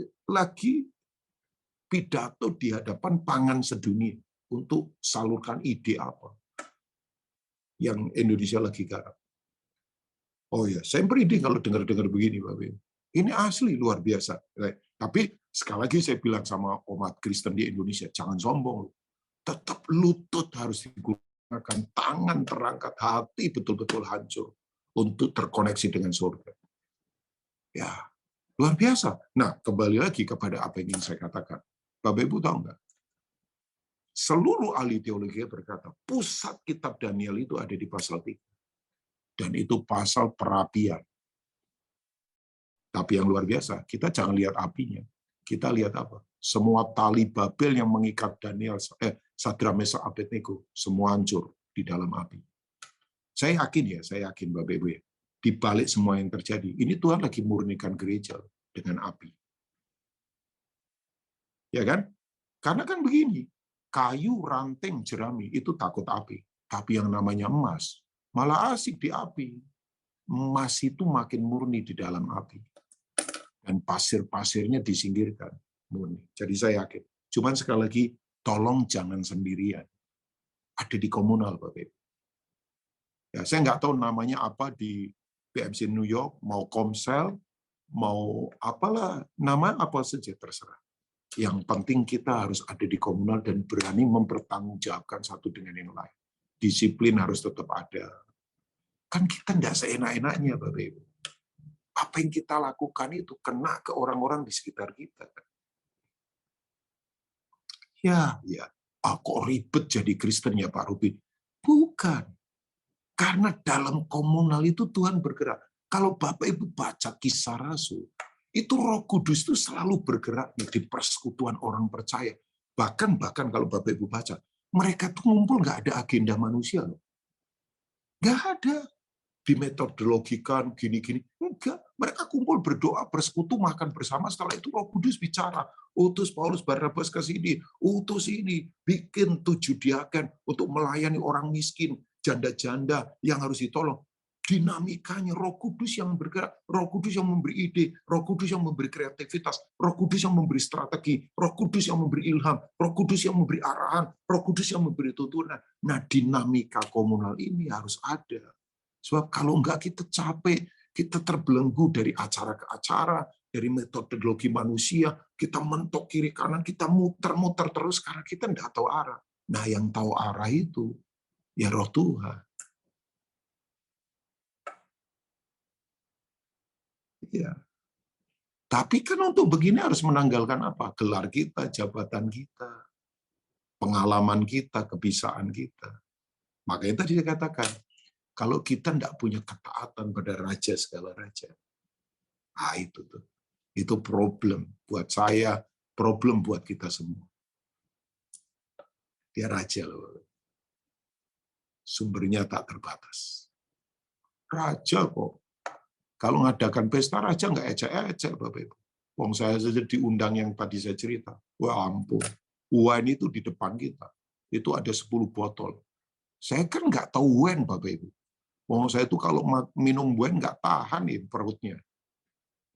S1: pidato di hadapan pangan sedunia untuk salurkan ide apa yang Indonesia lagi garap. Oh ya, saya merinding kalau dengar-dengar begini, Bapak Ibu. Ini asli luar biasa. Tapi sekali lagi saya bilang sama umat Kristen di Indonesia, jangan sombong. Tetap lutut harus digunakan, tangan terangkat, hati betul-betul hancur untuk terkoneksi dengan surga. Ya, luar biasa. Nah, kembali lagi kepada apa yang ingin saya katakan. Bapak Ibu tahu nggak? Seluruh ahli teologi berkata, pusat kitab Daniel itu ada di pasal 3. Dan itu pasal perapian. Tapi yang luar biasa, kita jangan lihat apinya. Kita lihat apa? Semua tali Babel yang mengikat Daniel, Sadrak, Mesak, Abednego, semua hancur di dalam api. Saya yakin Bapak Ibu ya, di balik semua yang terjadi. Ini Tuhan lagi murnikan gereja dengan api. Ya kan? Karena kan begini, kayu, ranting, jerami itu takut api. Tapi yang namanya emas malah asik di api. Emas itu makin murni di dalam api. Dan pasir-pasirnya disingkirkan. Murni. Jadi saya yakin. Cuman sekali lagi, tolong jangan sendirian. Ada di komunal, Bapak Ibu. Ya, saya nggak tahu namanya apa di PMC New York, mau Komsel, mau apalah, nama apa saja terserah. Yang penting kita harus ada di komunal dan berani mempertanggungjawabkan satu dengan yang lain. Disiplin harus tetap ada. Kan kita tidak seenak-enaknya, Bapak Ibu. Apa yang kita lakukan itu kena ke orang-orang di sekitar kita. Ya. Kok ribet jadi Kristen ya Pak Rubin? Bukan. Karena dalam komunal itu Tuhan bergerak. Kalau Bapak Ibu baca Kisah Rasul, itu Roh Kudus itu selalu bergerak di persekutuan orang percaya. Bahkan kalau Bapak Ibu baca, mereka tuh ngumpul nggak ada agenda manusia loh. Nggak ada. Dimetodologikan gini-gini. Enggak. Mereka kumpul berdoa, bersekutu, makan bersama. Setelah itu Roh Kudus bicara. Utus Paulus Barnabas ke sini. Utus ini. Bikin 7 diaken untuk melayani orang miskin. Janda-janda yang harus ditolong. Dinamikanya Roh Kudus yang bergerak. Roh Kudus yang memberi ide. Roh Kudus yang memberi kreativitas. Roh Kudus yang memberi strategi. Roh Kudus yang memberi ilham. Roh Kudus yang memberi arahan. Roh Kudus yang memberi tuntunan. Nah, dinamika komunal ini harus ada. Sebab kalau enggak kita capek, kita terbelenggu dari acara ke acara, dari metodologi manusia, kita mentok kiri kanan, kita muter-muter terus karena kita enggak tahu arah. Nah, yang tahu arah itu ya Roh Tuhan. Ya. Tapi kan untuk begini harus menanggalkan apa? Gelar kita, jabatan kita, pengalaman kita, kebisaan kita. Makanya tadi saya katakan, kalau kita tidak punya ketaatan pada raja segala raja, itu tuh. Itu problem buat saya, problem buat kita semua. Dia raja loh. Sumbernya tak terbatas. Raja kok. Kalau ngadakan pesta raja nggak ecek-ecek, Bapak Ibu. Wong saya saja diundang yang tadi saya cerita. Wah ampun. Wine itu di depan kita. Itu ada 10 botol. Saya kan nggak tahu wine, Bapak Ibu. Wong saya itu kalau minum wine nggak tahan nih perutnya.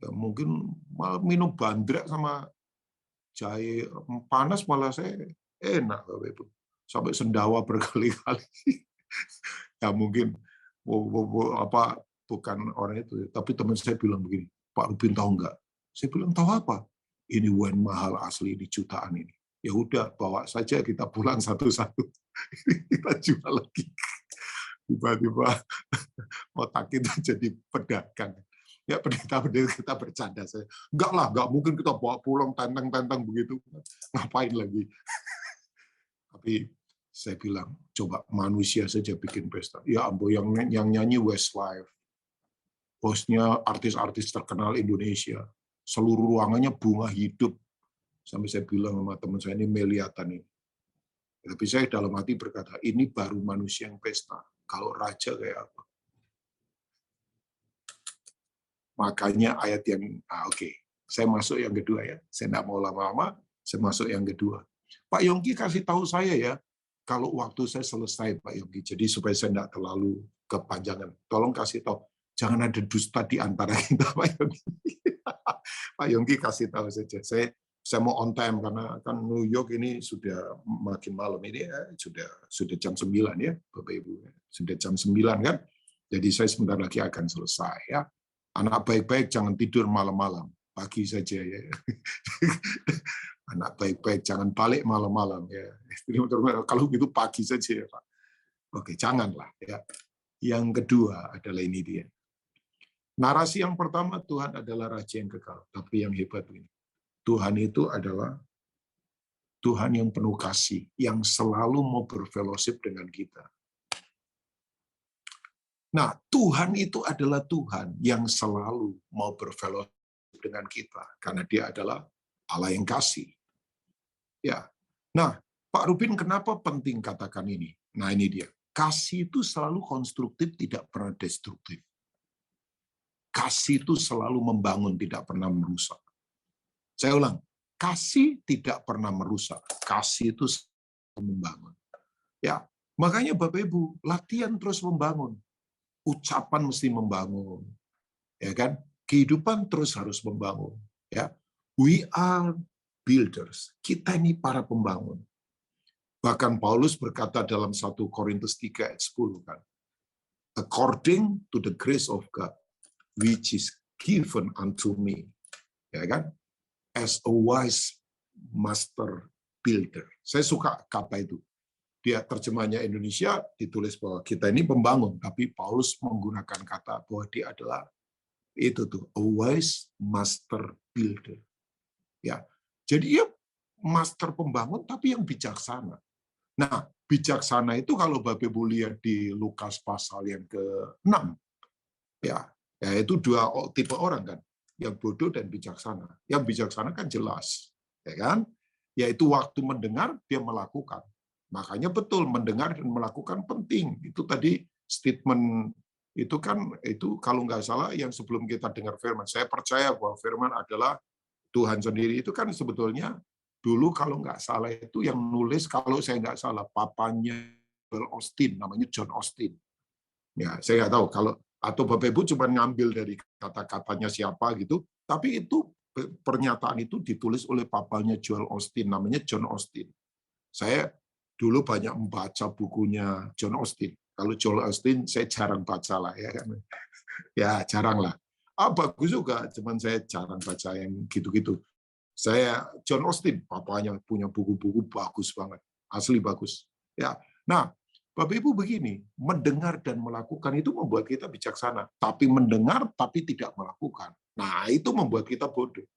S1: Ya, mungkin minum bandrek sama jahe panas malah saya enak, Bapak Ibu. Sampai sendawa berkali-kali. Ya mungkin bukan orang itu, tapi teman saya bilang begini, Pak Rubin tahu nggak? Saya bilang tahu apa? Ini wine mahal asli di jutaan ini. Ya udah bawa saja kita pulang satu-satu. Kita jual lagi. Tiba-tiba otak kita jadi pedagang. Ya pendeta-pendeta kita bercanda saya. Enggak lah, enggak mungkin kita bawa pulang tentang-tentang begitu. Ngapain lagi? Tapi saya bilang, coba manusia saja bikin pesta. Ya ampun, yang nyanyi Westlife. Hostnya artis-artis terkenal Indonesia. Seluruh ruangannya bunga hidup. Sampai saya bilang sama teman saya ini meliatan ini. Tapi saya dalam hati berkata, ini baru manusia yang pesta. Kalau raja kayak apa? Makanya ayat yang, oke. Saya masuk yang kedua ya. Saya tidak mau lama-lama, saya masuk yang kedua. Pak Yongki kasih tahu saya ya, kalau waktu saya selesai Pak Yongki, jadi supaya saya tidak terlalu kepanjangan. Tolong kasih tahu, jangan ada dusta di antara kita Pak Yongki. Pak Yongki kasih tahu saja. Saya mau on time karena kan New York ini sudah makin malam ini ya, sudah jam 9 ya Bapak Ibu. Sudah jam 9 kan. Jadi saya sebentar lagi akan selesai ya. Anak baik-baik jangan tidur malam-malam. Pagi saja ya. Anak baik-baik jangan balik malam-malam ya. Kalau gitu pagi saja ya Pak. Oke, janganlah ya. Yang kedua adalah ini dia. Narasi yang pertama, Tuhan adalah Raja yang kekal. Tapi yang hebat ini, Tuhan itu adalah Tuhan yang penuh kasih, yang selalu mau berfellowship dengan kita. Nah, Tuhan itu adalah Tuhan yang selalu mau berfellowship dengan kita, karena Dia adalah Allah yang kasih. Ya. Nah, Pak Rubin, kenapa penting katakan ini? Nah, ini dia. Kasih itu selalu konstruktif, tidak pernah destruktif. Kasih itu selalu membangun, tidak pernah merusak. Saya ulang, kasih tidak pernah merusak. Kasih itu selalu membangun. Ya, makanya Bapak Ibu, latihan terus membangun. Ucapan mesti membangun. Ya kan? Kehidupan terus harus membangun. Ya. We are builders. Kita ini para pembangun. Bahkan Paulus berkata dalam 1 Korintus 3 ayat 10 kan. According to the grace of God, which is given unto me. Ya kan? As a wise master builder. Saya suka kata itu. Dia terjemahnya Indonesia ditulis bahwa kita ini pembangun, tapi Paulus menggunakan kata bahwa dia adalah itu tuh, a wise master builder. Ya. Jadi ya master pembangun tapi yang bijaksana. Nah, bijaksana itu kalau Bapak Ibu lihat di Lukas pasal yang ke-6. Ya, itu dua tipe orang kan, yang bodoh dan bijaksana. Yang bijaksana kan jelas, ya kan? Yaitu waktu mendengar dia melakukan. Makanya betul mendengar dan melakukan penting. Itu tadi statement itu kan itu kalau nggak salah yang sebelum kita dengar firman. Saya percaya bahwa firman adalah Tuhan sendiri. Itu kan sebetulnya dulu kalau nggak salah itu yang nulis, kalau saya nggak salah papanya Joel Osteen, namanya John Osteen. Ya, saya nggak tahu kalau atau Bapak Ibu cuma ngambil dari kata-katanya siapa gitu. Tapi itu pernyataan itu ditulis oleh papanya Joel Osteen, namanya John Osteen. Saya dulu banyak membaca bukunya John Osteen. Kalau Joel Osteen saya jarang baca lah ya kan. Ya jarang lah. Bagus juga, cuman saya jarang baca yang gitu-gitu. Saya John Osteen, papanya punya buku-buku bagus banget, asli bagus. Ya, nah Bapak Ibu begini, mendengar dan melakukan itu membuat kita bijaksana. Tapi mendengar tapi tidak melakukan, nah itu membuat kita bodoh.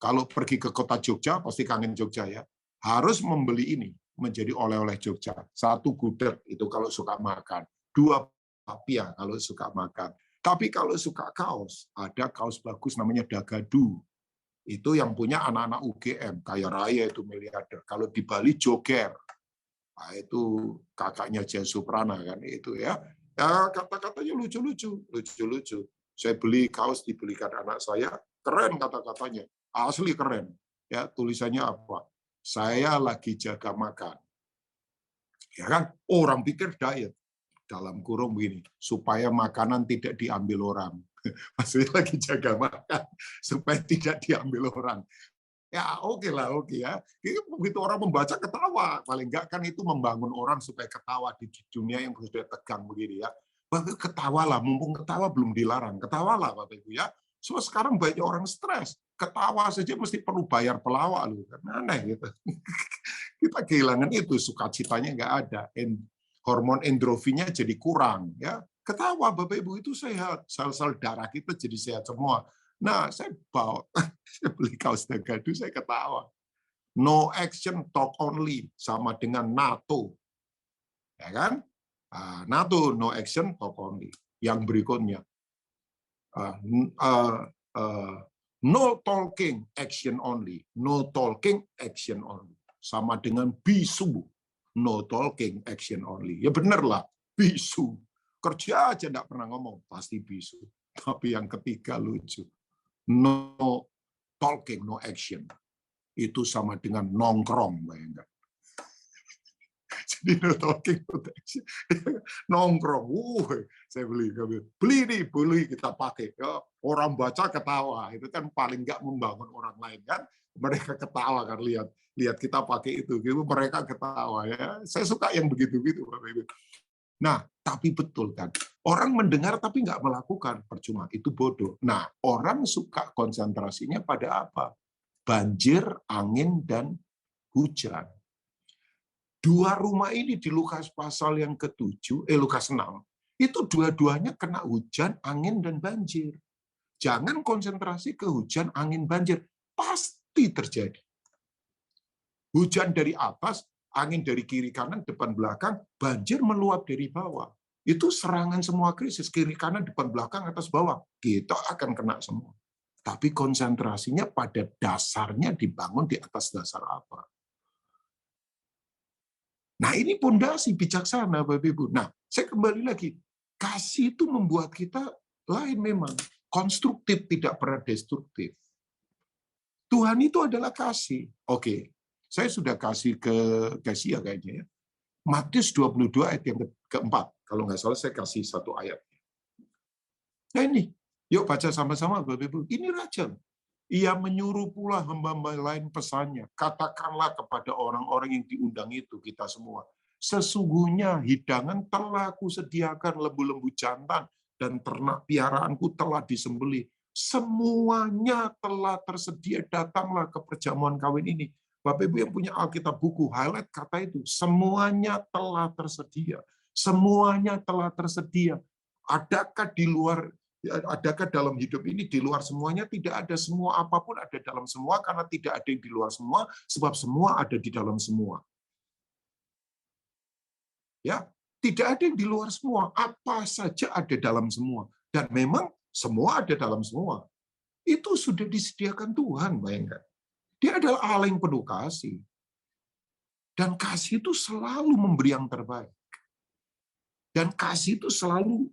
S1: Kalau pergi ke kota Jogja, pasti kangen Jogja ya. Harus membeli ini, menjadi oleh-oleh Jogja. 1 gudeg, itu kalau suka makan. 2 papia, kalau suka makan. Tapi kalau suka kaos, ada kaos bagus namanya Dagadu. Itu yang punya anak-anak UGM, kaya raya itu miliarder. Kalau di Bali, Joger. Nah, itu kakaknya Jaya Suprana, kan itu ya. Ya kata-katanya lucu-lucu. Saya beli kaos, dibelikan anak saya, keren kata-katanya. Asli keren. Ya, tulisannya apa? Saya lagi jaga makan. Ya kan? Orang pikir diet. Dalam kurung begini, supaya makanan tidak diambil orang. Maksudnya lagi jaga makan supaya tidak diambil orang. Ya oke lah, oke ya. Begitu orang membaca ketawa, paling enggak kan itu membangun orang supaya ketawa di dunia yang sudah tegang begini ya. Bapak ketawalah, mumpung ketawa belum dilarang, ketawalah Bapak Ibu ya. So sekarang banyak orang stres, ketawa saja mesti perlu bayar pelawak loh, karena aneh gitu. Kita kehilangan itu, sukacitanya nggak ada, hormon endorfinnya jadi kurang ya. Ketawa Bapak Ibu itu sehat, sel-sel darah kita jadi sehat semua. Nah, saya beli kaos Dagadu, saya ketawa. No action, talk only, sama dengan NATO. Ya kan? NATO, no action, talk only. Yang berikutnya, no talking, action only. No talking, action only. Sama dengan bisu. No talking, action only. Ya bener lah, bisu. Kerja aja nggak pernah ngomong, pasti bisu. Tapi yang ketiga lucu. No talking, no action. Itu sama dengan nongkrong, bayangkan. Jadi no talking, no action. Nongkrong, saya beli nih, beli kita pakai. Orang baca ketawa, itu kan paling nggak membangun orang lain kan. Mereka ketawa kan lihat kita pakai itu, gitu mereka ketawa ya. Saya suka yang begitu-gitu, Bapak Ibu. Nah, tapi betul kan, orang mendengar tapi nggak melakukan, percuma, itu bodoh. Nah, orang suka konsentrasinya pada apa? Banjir, angin, dan hujan. 2 rumah ini di Lukas pasal yang ke-7, Lukas 6, itu dua-duanya kena hujan, angin, dan banjir. Jangan konsentrasi ke hujan, angin, banjir. Pasti terjadi. Hujan dari atas, angin dari kiri kanan, depan belakang, banjir meluap dari bawah. Itu serangan semua krisis, kiri kanan, depan belakang, atas bawah. Kita akan kena semua. Tapi konsentrasinya pada dasarnya dibangun di atas dasar apa? Nah ini pondasi bijaksana Bapak Ibu. Nah saya kembali lagi, kasih itu membuat kita lain memang. Konstruktif, tidak pernah destruktif. Tuhan itu adalah kasih. Oke, saya sudah kasih ke Gasia kayaknya ya. Matius 22 ayat yang keempat. Kalau nggak salah saya kasih satu ayat. Nah ini, yuk baca sama-sama Bapak Ibu. Ini raja. Ia menyuruh pula hamba-hamba lain pesannya. Katakanlah kepada orang-orang yang diundang itu, kita semua. Sesungguhnya hidangan telah kusediakan lembu-lembu jantan dan ternak piaraanku telah disembelih. Semuanya telah tersedia, datanglah ke perjamuan kawin ini. Bapak Ibu yang punya Alkitab buku, highlight kata itu. Semuanya telah tersedia. Semuanya telah tersedia. Adakah di luar Adakah dalam hidup ini di luar semuanya? Tidak ada. Semua apapun ada dalam semua, karena tidak ada yang di luar semua, sebab semua ada di dalam semua. Ya, tidak ada yang di luar semua. Apa saja ada dalam semua. Dan memang semua ada dalam semua. Itu sudah disediakan Tuhan, bayangkan. Dia adalah Allah yang penuh kasih. Dan kasih itu selalu memberi yang terbaik. Dan kasih itu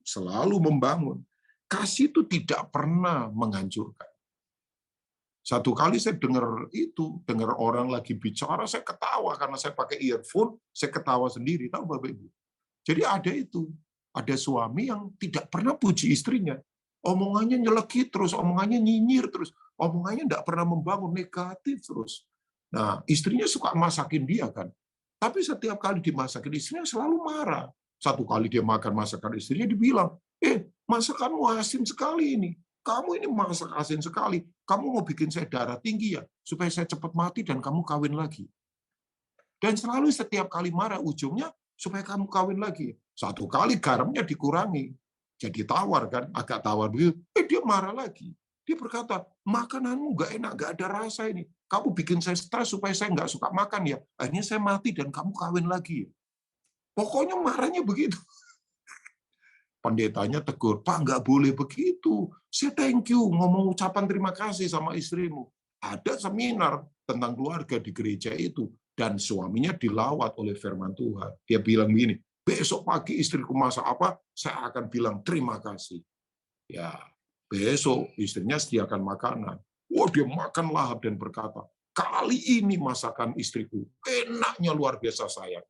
S1: selalu membangun. Kasih itu tidak pernah menghancurkan. Satu kali saya dengar orang lagi bicara, saya ketawa karena saya pakai earphone, saya ketawa sendiri, tahu Bapak Ibu. Jadi ada suami yang tidak pernah puji istrinya. Omongannya nyelekit terus, omongannya nyinyir terus, omongannya tidak pernah membangun, negatif terus. Nah, istrinya suka masakin dia kan. Tapi setiap kali dimasakin istrinya selalu marah. Satu kali dia makan masakan istrinya, dibilang, masakanmu asin sekali ini. Kamu ini masak asin sekali. Kamu mau bikin saya darah tinggi ya, supaya saya cepat mati dan kamu kawin lagi. Dan selalu setiap kali marah, ujungnya supaya kamu kawin lagi. Satu kali garamnya dikurangi. Jadi tawar kan, agak tawar begitu. Dia marah lagi. Dia berkata, makananmu nggak enak, nggak ada rasa ini. Kamu bikin saya stres supaya saya nggak suka makan ya. Akhirnya saya mati dan kamu kawin lagi. Pokoknya marahnya begitu. Pendetanya tegur, Pak nggak boleh begitu. Saya thank you, ngomong ucapan terima kasih sama istrimu. Ada seminar tentang keluarga di gereja itu, dan suaminya dilawat oleh firman Tuhan. Dia bilang begini, besok pagi istriku masak apa, saya akan bilang terima kasih. Ya, besok istrinya sediakan makanan. Wah, dia makan lahap dan berkata, kali ini masakan istriku enaknya luar biasa sayang.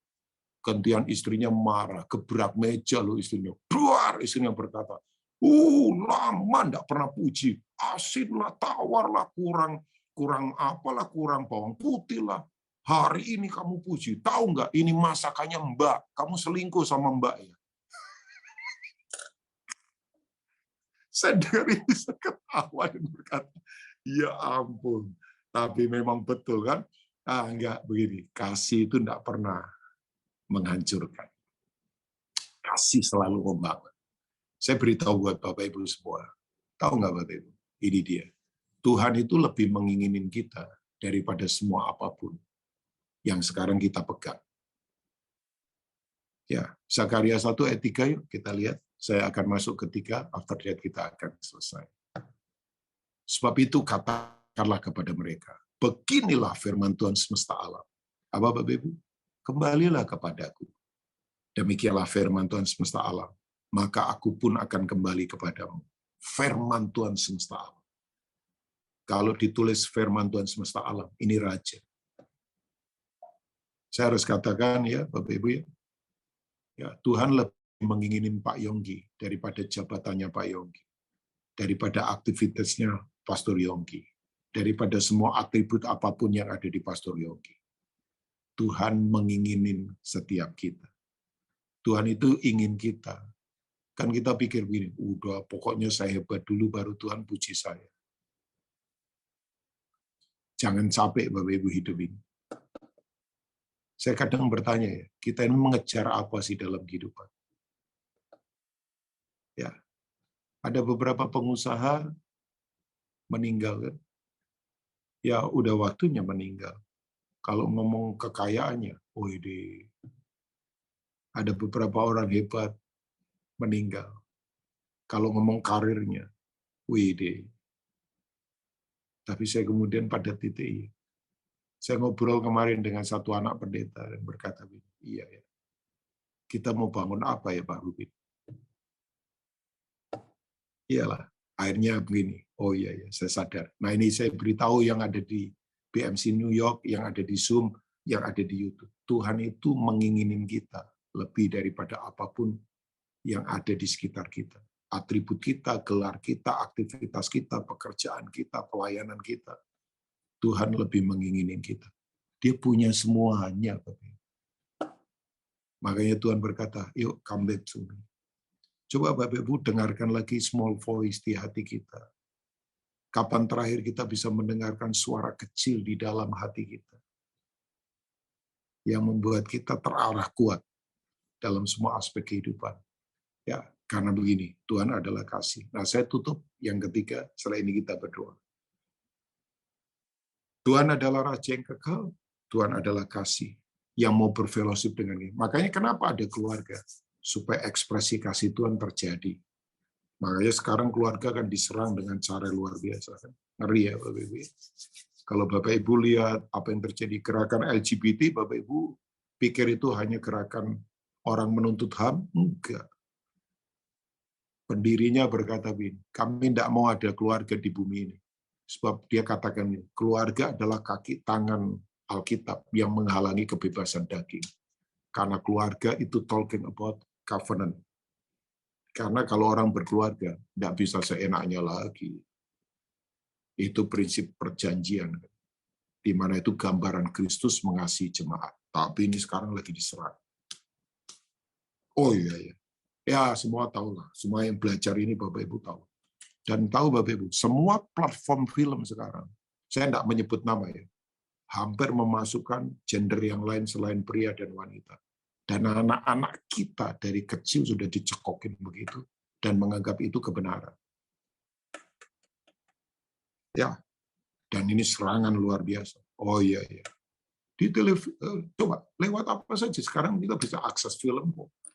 S1: Gantian istrinya marah, gebrak meja loh istrinya. Duar, istrinya berkata, lama enggak pernah puji. Asin lah, tawar lah, kurang apalah, kurang bawang putih lah. Hari ini kamu puji. Tahu nggak, ini masakannya Mbak. Kamu selingkuh sama Mbak ya. Saya dengar ini, saya ketawa dan berkata, ya ampun. Tapi memang betul kan? Enggak begini. Kasih itu enggak pernah menghancurkan. Kasih selalu membangun. Saya beritahu buat Bapak Ibu semua. Tahu nggak Bapak Ibu? Ini dia. Tuhan itu lebih menginginin kita daripada semua apapun yang sekarang kita pegang. Ya, Zakaria 1 ayat 3 yuk kita lihat. Saya akan masuk ke 3, after that kita akan selesai. Sebab itu katakanlah kepada mereka, beginilah firman Tuhan semesta alam. Apa Bapak Ibu? Kembalilah kepadaku. Demikianlah firman Tuhan semesta alam. Maka aku pun akan kembali kepadamu. Firman Tuhan semesta alam. Kalau ditulis firman Tuhan semesta alam, ini raja. Saya harus katakan ya, Bapak Ibu ya, Tuhan lebih menginginin Pak Yonggi daripada jabatannya Pak Yonggi, daripada aktivitasnya Pastor Yonggi, daripada semua atribut apapun yang ada di Pastor Yonggi. Tuhan menginginin setiap kita. Tuhan itu ingin kita. Kan kita pikir begini, udah pokoknya saya hebat dulu baru Tuhan puji saya. Jangan capek Bapak Ibu hidup ini. Saya kadang bertanya ya, kita ini mengejar apa sih dalam kehidupan? Ya, ada beberapa pengusaha meninggal kan? Ya udah waktunya meninggal. Kalau ngomong kekayaannya, ada beberapa orang hebat meninggal. Kalau ngomong karirnya, tapi saya kemudian pada titik, saya ngobrol kemarin dengan satu anak pendeta dan berkata, iya ya, kita mau bangun apa ya Pak Rubin? Iyalah, akhirnya begini. Oh iya, ya, saya sadar. Nah ini saya beritahu yang ada di BMC New York, yang ada di Zoom, yang ada di YouTube. Tuhan itu menginginin kita lebih daripada apapun yang ada di sekitar kita. Atribut kita, gelar kita, aktivitas kita, pekerjaan kita, pelayanan kita. Tuhan lebih menginginin kita. Dia punya semuanya. Makanya Tuhan berkata, yuk come back to me. Coba Bapak Ibu dengarkan lagi small voice di hati kita. Kapan terakhir kita bisa mendengarkan suara kecil di dalam hati kita yang membuat kita terarah kuat dalam semua aspek kehidupan. Ya, karena begini, Tuhan adalah kasih. Nah, saya tutup yang ketiga, setelah ini kita berdoa. Tuhan adalah Raja yang kekal, Tuhan adalah kasih yang mau berfellowship dengan kita. Makanya kenapa ada keluarga? Supaya ekspresi kasih Tuhan terjadi. Makanya sekarang keluarga kan diserang dengan cara luar biasa. Kan? Ngeri ya Bapak Ibu. Kalau Bapak Ibu lihat apa yang terjadi gerakan LGBT, Bapak Ibu pikir itu hanya gerakan orang menuntut HAM? Enggak. Pendirinya berkata begini, kami tidak mau ada keluarga di bumi ini. Sebab dia katakan, keluarga adalah kaki tangan Alkitab yang menghalangi kebebasan daging. Karena keluarga itu talking about covenant. Karena kalau orang berkeluarga, tidak bisa seenaknya lagi. Itu prinsip perjanjian. Di mana itu gambaran Kristus mengasihi jemaat. Tapi ini sekarang lagi diserang. Oh iya, iya. Ya, semua tahu lah. Semua yang belajar ini Bapak Ibu tahu. Dan tahu Bapak Ibu, semua platform film sekarang, saya tidak menyebut nama ya, hampir memasukkan gender yang lain selain pria dan wanita. Dan anak-anak kita dari kecil sudah dicekokin begitu, dan menganggap itu kebenaran. Ya, dan ini serangan luar biasa. Oh iya, iya. Di coba lewat apa saja, sekarang kita bisa akses film,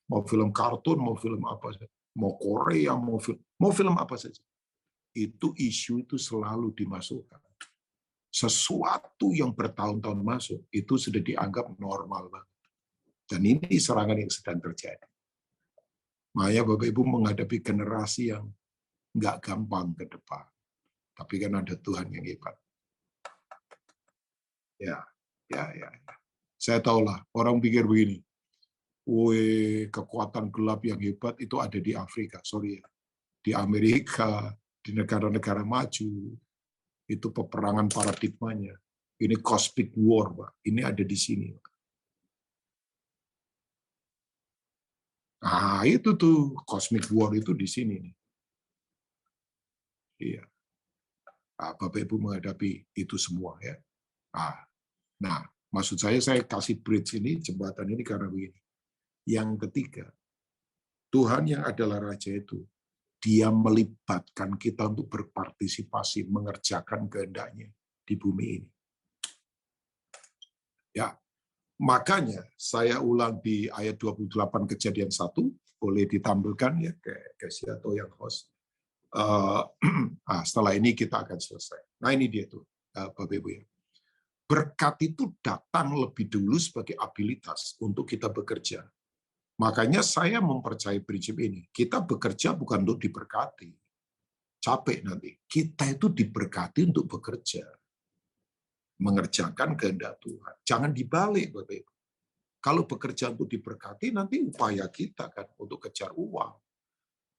S1: mau film kartun, mau film apa saja, mau Korea, mau film apa saja. Itu isu itu selalu dimasukkan. Sesuatu yang bertahun-tahun masuk, itu sudah dianggap normal banget. Dan ini serangan yang sedang terjadi. Makanya Bapak Ibu menghadapi generasi yang nggak gampang ke depan. Tapi kan ada Tuhan yang hebat. Ya. Saya tahulah, orang pikir begini, kekuatan gelap yang hebat itu ada di Afrika. Sorry ya. Di Amerika, di negara-negara maju, itu peperangan paradigmanya. Ini cosmic war, Pak. Ini ada di sini. Pak. Nah, itu tuh cosmic war itu di sini nih. Iya. Nah, Bapak Ibu menghadapi itu semua ya. Nah, maksud saya kasih bridge ini, jembatan ini karena begini. Yang ketiga, Tuhan yang adalah Raja itu, Dia melibatkan kita untuk berpartisipasi, mengerjakan kehendaknya di bumi ini. Ya, makanya saya ulang di ayat 28 Kejadian 1, boleh ditampilkan ya ke atau yang host. Setelah ini kita akan selesai. Nah ini dia tuh, Bapak Ibu ya. Berkat itu datang lebih dulu sebagai abilitas untuk kita bekerja. Makanya saya mempercayai prinsip ini. Kita bekerja bukan untuk diberkati. Capek nanti. Kita itu diberkati untuk bekerja. Mengerjakan kehendak Tuhan. Jangan dibalik, Bapak Ibu. Kalau bekerja untuk diberkati, nanti upaya kita kan untuk kejar uang.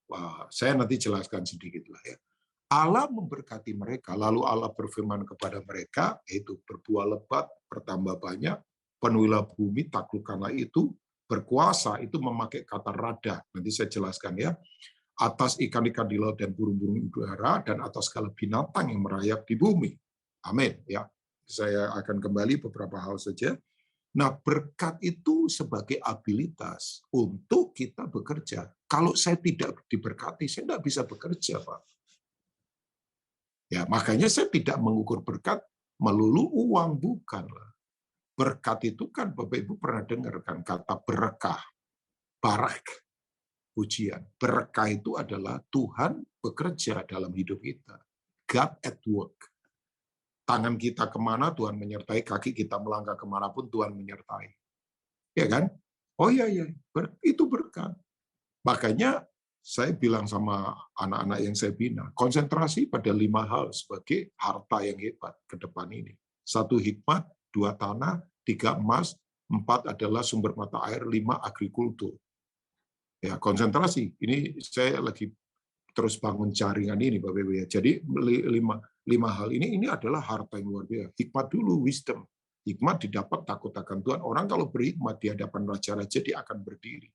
S1: Wah, saya nanti jelaskan sedikit lah ya. Allah memberkati mereka, lalu Allah berfirman kepada mereka, yaitu berbuah lebat, bertambah banyak, penuhilah bumi, taklukkanlah itu, berkuasa, itu memakai kata rada. Nanti saya jelaskan ya. Atas ikan-ikan di laut dan burung-burung udara, dan atas segala binatang yang merayap di bumi. Amin. Ya, saya akan kembali beberapa hal saja. Nah, berkat itu sebagai abilitas untuk kita bekerja. Kalau saya tidak diberkati, saya tidak bisa bekerja, Pak. Ya, makanya saya tidak mengukur berkat melulu uang, bukanlah. Berkat itu kan Bapak Ibu pernah dengar kan kata berkah, barak, pujian. Berkah itu adalah Tuhan bekerja dalam hidup kita. God at work. Tangan kita kemana Tuhan menyertai, kaki kita melangkah kemanapun Tuhan menyertai. Ya kan? Oh iya, itu berkat. Makanya saya bilang sama anak-anak yang saya bina, konsentrasi pada 5 hal sebagai harta yang hebat ke depan ini. 1 hikmat, 2 tanah, 3 emas, 4 adalah sumber mata air, 5 agrikultur. Ya, konsentrasi. Ini saya lagi terus bangun jaringan ini, Bapak Ibu ya. Jadi 5 hal ini adalah harta yang luar biasa. Hikmat dulu, wisdom. Hikmat didapat takut akan Tuhan. Orang kalau berhikmat di hadapan raja-raja, dia akan berdiri.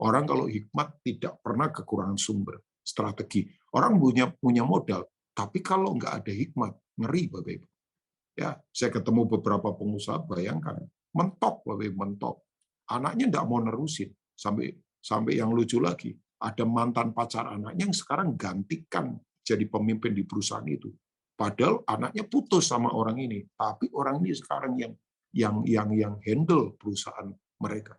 S1: Orang kalau hikmat tidak pernah kekurangan sumber, strategi. Orang punya modal, tapi kalau nggak ada hikmat, ngeri, Bapak Ibu. Ya, saya ketemu beberapa pengusaha, bayangkan, mentok, Bapak Ibu, mentok. Anaknya nggak mau nerusin, sampai yang lucu lagi, ada mantan pacar anaknya yang sekarang gantikan jadi pemimpin di perusahaan itu. Padahal anaknya putus sama orang ini, tapi orang ini sekarang yang handle perusahaan mereka.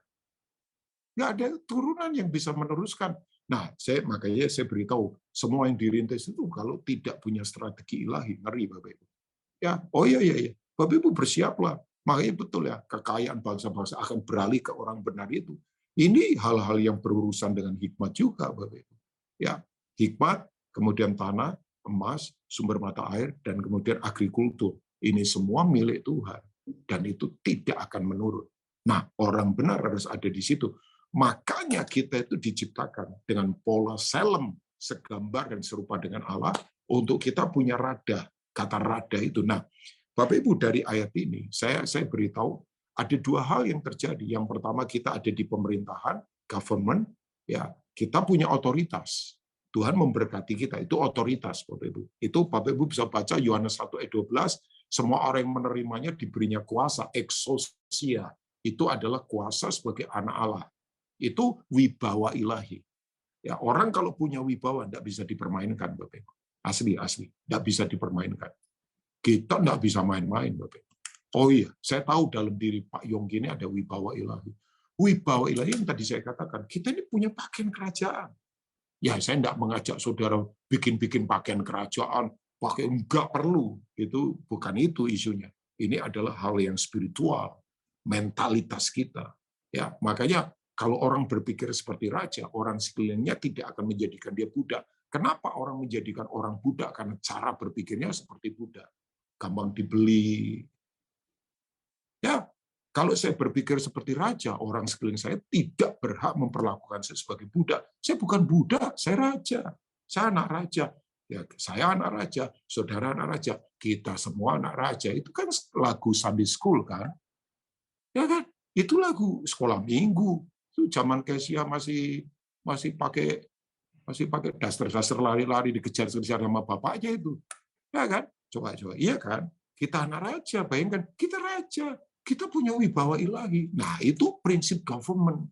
S1: Nggak ada turunan yang bisa meneruskan. Nah, makanya saya beritahu, semua yang dirintis itu kalau tidak punya strategi ilahi, ngeri, Bapak Ibu. Ya, oh iya. Bapak Ibu bersiaplah. Makanya betul ya, kekayaan bangsa-bangsa akan beralih ke orang benar itu. Ini hal-hal yang berurusan dengan hikmat juga, Bapak Ibu. Ya, hikmat, kemudian tanah, emas, sumber mata air, dan kemudian agrikultur. Ini semua milik Tuhan. Dan itu tidak akan menurun. Nah, orang benar harus ada di situ. Makanya kita itu diciptakan dengan pola selem, segambar dan serupa dengan Allah, untuk kita punya rada, kata rada itu. Nah, Bapak Ibu, dari ayat ini, saya beritahu, ada 2 hal yang terjadi. Yang pertama, kita ada di pemerintahan, government, ya, kita punya otoritas. Tuhan memberkati kita, itu otoritas, Bapak Ibu. Itu Bapak Ibu bisa baca Yohanes 1 ayat 12, semua orang yang menerimanya diberinya kuasa, exousia. Itu adalah kuasa sebagai anak Allah. Itu wibawa ilahi. Ya, orang kalau punya wibawa tidak bisa dipermainkan, Bapak Ibu. Asli, tidak bisa dipermainkan. Kita tidak bisa main-main, Bapak Ibu. Oh iya, saya tahu dalam diri Pak Yongki ini ada wibawa ilahi. Wibawa ilahi yang tadi saya katakan, kita ini punya pakaian kerajaan. Ya, saya tidak mengajak saudara bikin-bikin pakaian kerajaan, pakai enggak perlu. Itu bukan itu isunya. Ini adalah hal yang spiritual, mentalitas kita. Ya, makanya kalau orang berpikir seperti raja, orang sekelilingnya tidak akan menjadikan dia budak. Kenapa orang menjadikan orang budak? Karena cara berpikirnya seperti budak. Gampang dibeli. Ya, kalau saya berpikir seperti raja, orang sekeliling saya tidak berhak memperlakukan saya sebagai budak. Saya bukan budak, saya raja. Saya anak raja. Ya, saya anak raja, saudara anak raja, kita semua anak raja. Itu kan lagu Sunday School kan? Ya kan? Itu lagu sekolah minggu. Itu zaman Kesia masih pakai daster lari-lari dikejar-kejar sama bapaknya itu. Ya kan? Coba. Iya kan? Kita anak raja, bayangkan kita raja. Kita punya wibawa ilahi. Nah, itu prinsip government,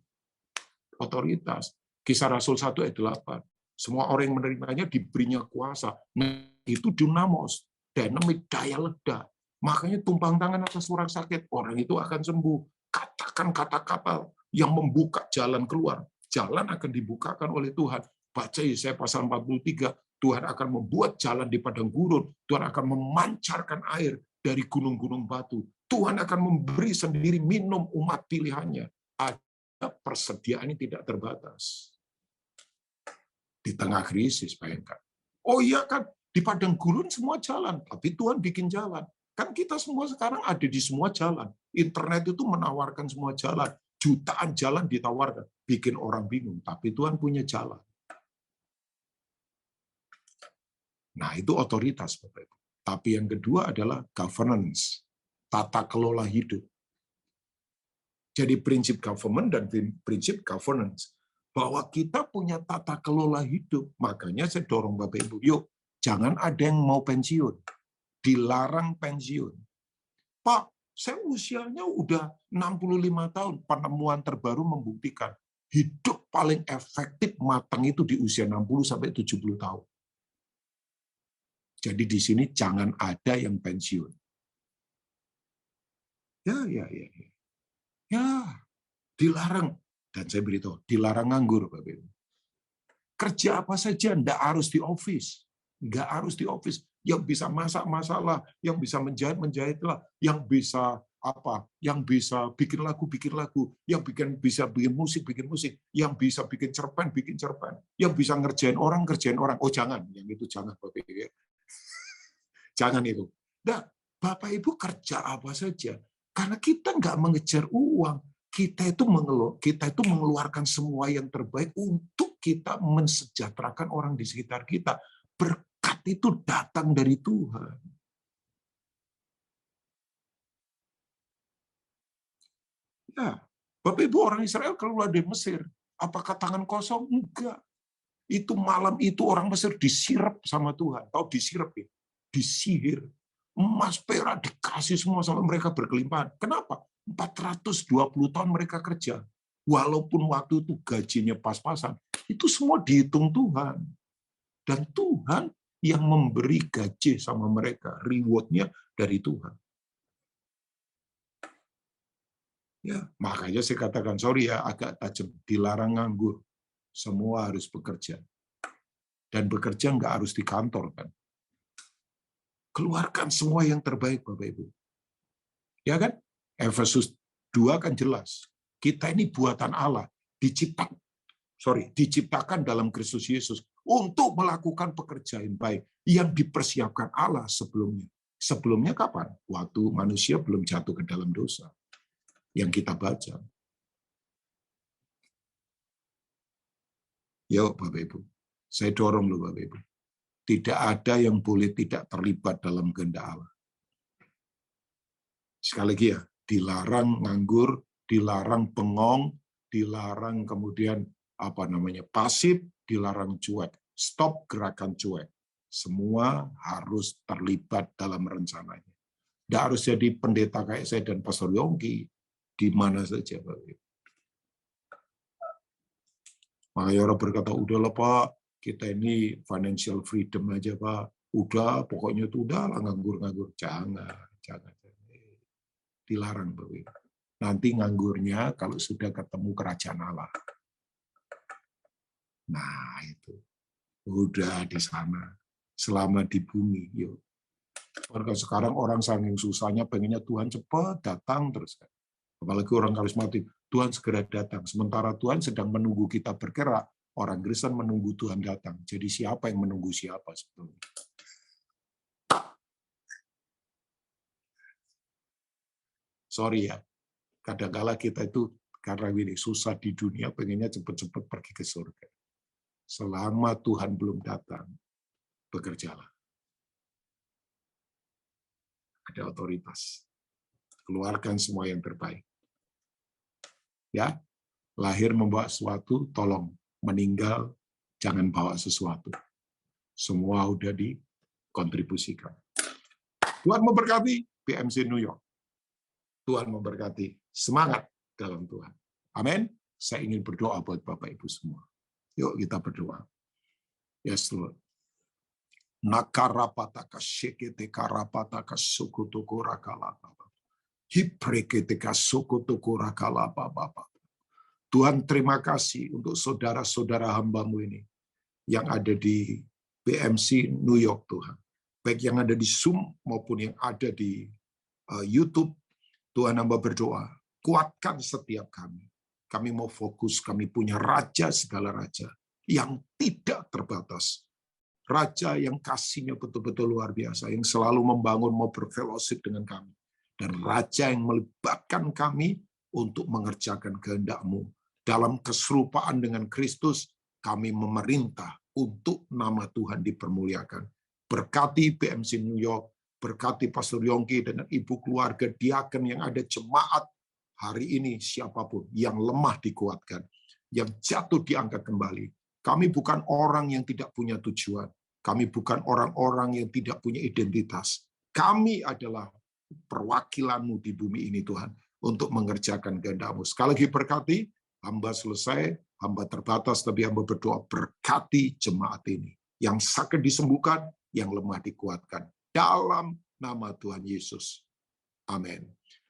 S1: otoritas. Kisah Rasul 1 ayat 8. Semua orang yang menerimanya diberinya kuasa. Nah, itu dunamos, dynamit, daya ledak. Makanya tumpang tangan atas orang sakit, orang itu akan sembuh. Katakan kata-kata yang membuka jalan keluar. Jalan akan dibukakan oleh Tuhan. Baca Yesaya pasal 43, Tuhan akan membuat jalan di padang gurun. Tuhan akan memancarkan air dari gunung-gunung batu. Tuhan akan memberi sendiri minum umat pilihannya. Ada persediaan yang tidak terbatas. Di tengah krisis, bayangkan. Oh iya kan, di padang gurun semua jalan, tapi Tuhan bikin jalan. Kan kita semua sekarang ada di semua jalan. Internet itu menawarkan semua jalan. Jutaan jalan ditawarkan. Bikin orang bingung, tapi Tuhan punya jalan. Nah, itu otoritas, Bapak Ibu. Tapi yang kedua adalah governance, tata kelola hidup. Jadi prinsip government dan prinsip governance. Bahwa kita punya tata kelola hidup. Makanya saya dorong Bapak Ibu, yuk, jangan ada yang mau pensiun. Dilarang pensiun. Pak, saya usianya udah 65 tahun. Penemuan terbaru membuktikan hidup paling efektif matang itu di usia 60 sampai 70 tahun. Jadi di sini jangan ada yang pensiun. Ya, dilarang. Dan saya beritahu, dilarang nganggur, Bapak Ibu. Kerja apa saja, enggak harus di office. Enggak harus di office. Yang bisa masak, masalah. Yang bisa menjahit, menjahitlah. Yang bisa apa? Yang bisa bikin lagu, yang bisa bikin musik, yang bisa bikin cerpen, yang bisa ngerjain orang. Oh jangan, yang itu jangan Bapak Ibu. Ya. Jangan itu. Nah, Bapak Ibu kerja apa saja, karena kita nggak mengejar uang, kita itu mengeluarkan semua yang terbaik untuk kita mensejahterakan orang di sekitar kita. Berkat itu datang dari Tuhan. Ya, Bapak Ibu, orang Israel keluar dari Mesir, apakah tangan kosong? Enggak. Itu malam itu orang Mesir disirap sama Tuhan. Tahu disirap ya? Disihir. Emas, perak dikasih semua sampai mereka berkelimpahan. Kenapa? 420 tahun mereka kerja. Walaupun waktu itu gajinya pas-pasan, itu semua dihitung Tuhan. Dan Tuhan yang memberi gaji sama mereka, reward-nya dari Tuhan. Ya, makanya saya katakan, sorry ya, agak tajam, dilarang nganggur. Semua harus bekerja. Dan bekerja nggak harus di kantor, kan? Keluarkan semua yang terbaik, Bapak Ibu. Ya kan? Efesus 2 kan jelas. Kita ini buatan Allah, diciptakan dalam Kristus Yesus untuk melakukan pekerjaan baik yang dipersiapkan Allah sebelumnya. Sebelumnya kapan? Waktu manusia belum jatuh ke dalam dosa. Yang kita baca. Yuk Bapak Ibu, saya dorong loh Bapak Ibu. Tidak ada yang boleh tidak terlibat dalam kehendak Allah. Sekali lagi ya, dilarang nganggur, dilarang bengong, dilarang kemudian pasif, dilarang cuek. Stop gerakan cuek. Semua harus terlibat dalam rencananya. Tidak harus jadi pendeta kayak saya dan Pastor Yongki di mana saja, Bapak Ibu. Makanya orang berkata, udahlah Pak, kita ini financial freedom aja Pak. Udah, pokoknya itu udahlah nganggur-nganggur. Jangan. Dilarang, Bapak Ibu. Nanti nganggurnya kalau sudah ketemu kerajaan Allah. Nah, itu. Udah di sana. Selama di bumi. Yuk. Karena sekarang orang saking susahnya pengennya Tuhan cepat datang terus. Apalagi orang karismatik, Tuhan segera datang. Sementara Tuhan sedang menunggu kita bergerak, orang Kristen menunggu Tuhan datang. Jadi siapa yang menunggu siapa sebetulnya? Sorry ya, kadang-kala kita itu karena ini susah di dunia, pengennya cepat-cepat pergi ke surga. Selama Tuhan belum datang, bekerjalah. Ada otoritas. Keluarkan semua yang terbaik. Ya, lahir membawa sesuatu, tolong. Meninggal, jangan bawa sesuatu. Semua udah dikontribusikan. Tuhan memberkati PMC New York. Tuhan memberkati. Semangat dalam Tuhan. Amin. Saya ingin berdoa buat Bapak Ibu semua. Yuk kita berdoa. Yes, Lord. Nakarapataka shekete karapataka sukutuku rakalapa. Hipreketeka sukutuku rakalapa. Tuhan, terima kasih untuk saudara-saudara hamba-Mu ini yang ada di PMC New York, Tuhan. Baik yang ada di Zoom maupun yang ada di YouTube, Tuhan, hamba berdoa, kuatkan setiap kami. Kami mau fokus, kami punya Raja segala raja yang tidak terbatas. Raja yang kasihnya betul-betul luar biasa, yang selalu membangun, mau berfellowship dengan kami. Dan Raja yang melibatkan kami untuk mengerjakan kehendak-Mu. Dalam keserupaan dengan Kristus, kami memerintah untuk nama Tuhan dipermuliakan. Berkati PMC New York, berkati Pastor Yongki dengan ibu keluarga, diaken yang ada, jemaat hari ini, siapapun yang lemah dikuatkan, yang jatuh diangkat kembali. Kami bukan orang yang tidak punya tujuan. Kami bukan orang-orang yang tidak punya identitas. Kami adalah perwakilan-Mu di bumi ini, Tuhan, untuk mengerjakan kehendak-Mu. Sekali lagi berkati, hamba selesai, hamba terbatas, tapi hamba berdoa berkati jemaat ini. Yang sakit disembuhkan, yang lemah dikuatkan. Dalam nama Tuhan Yesus. Amin.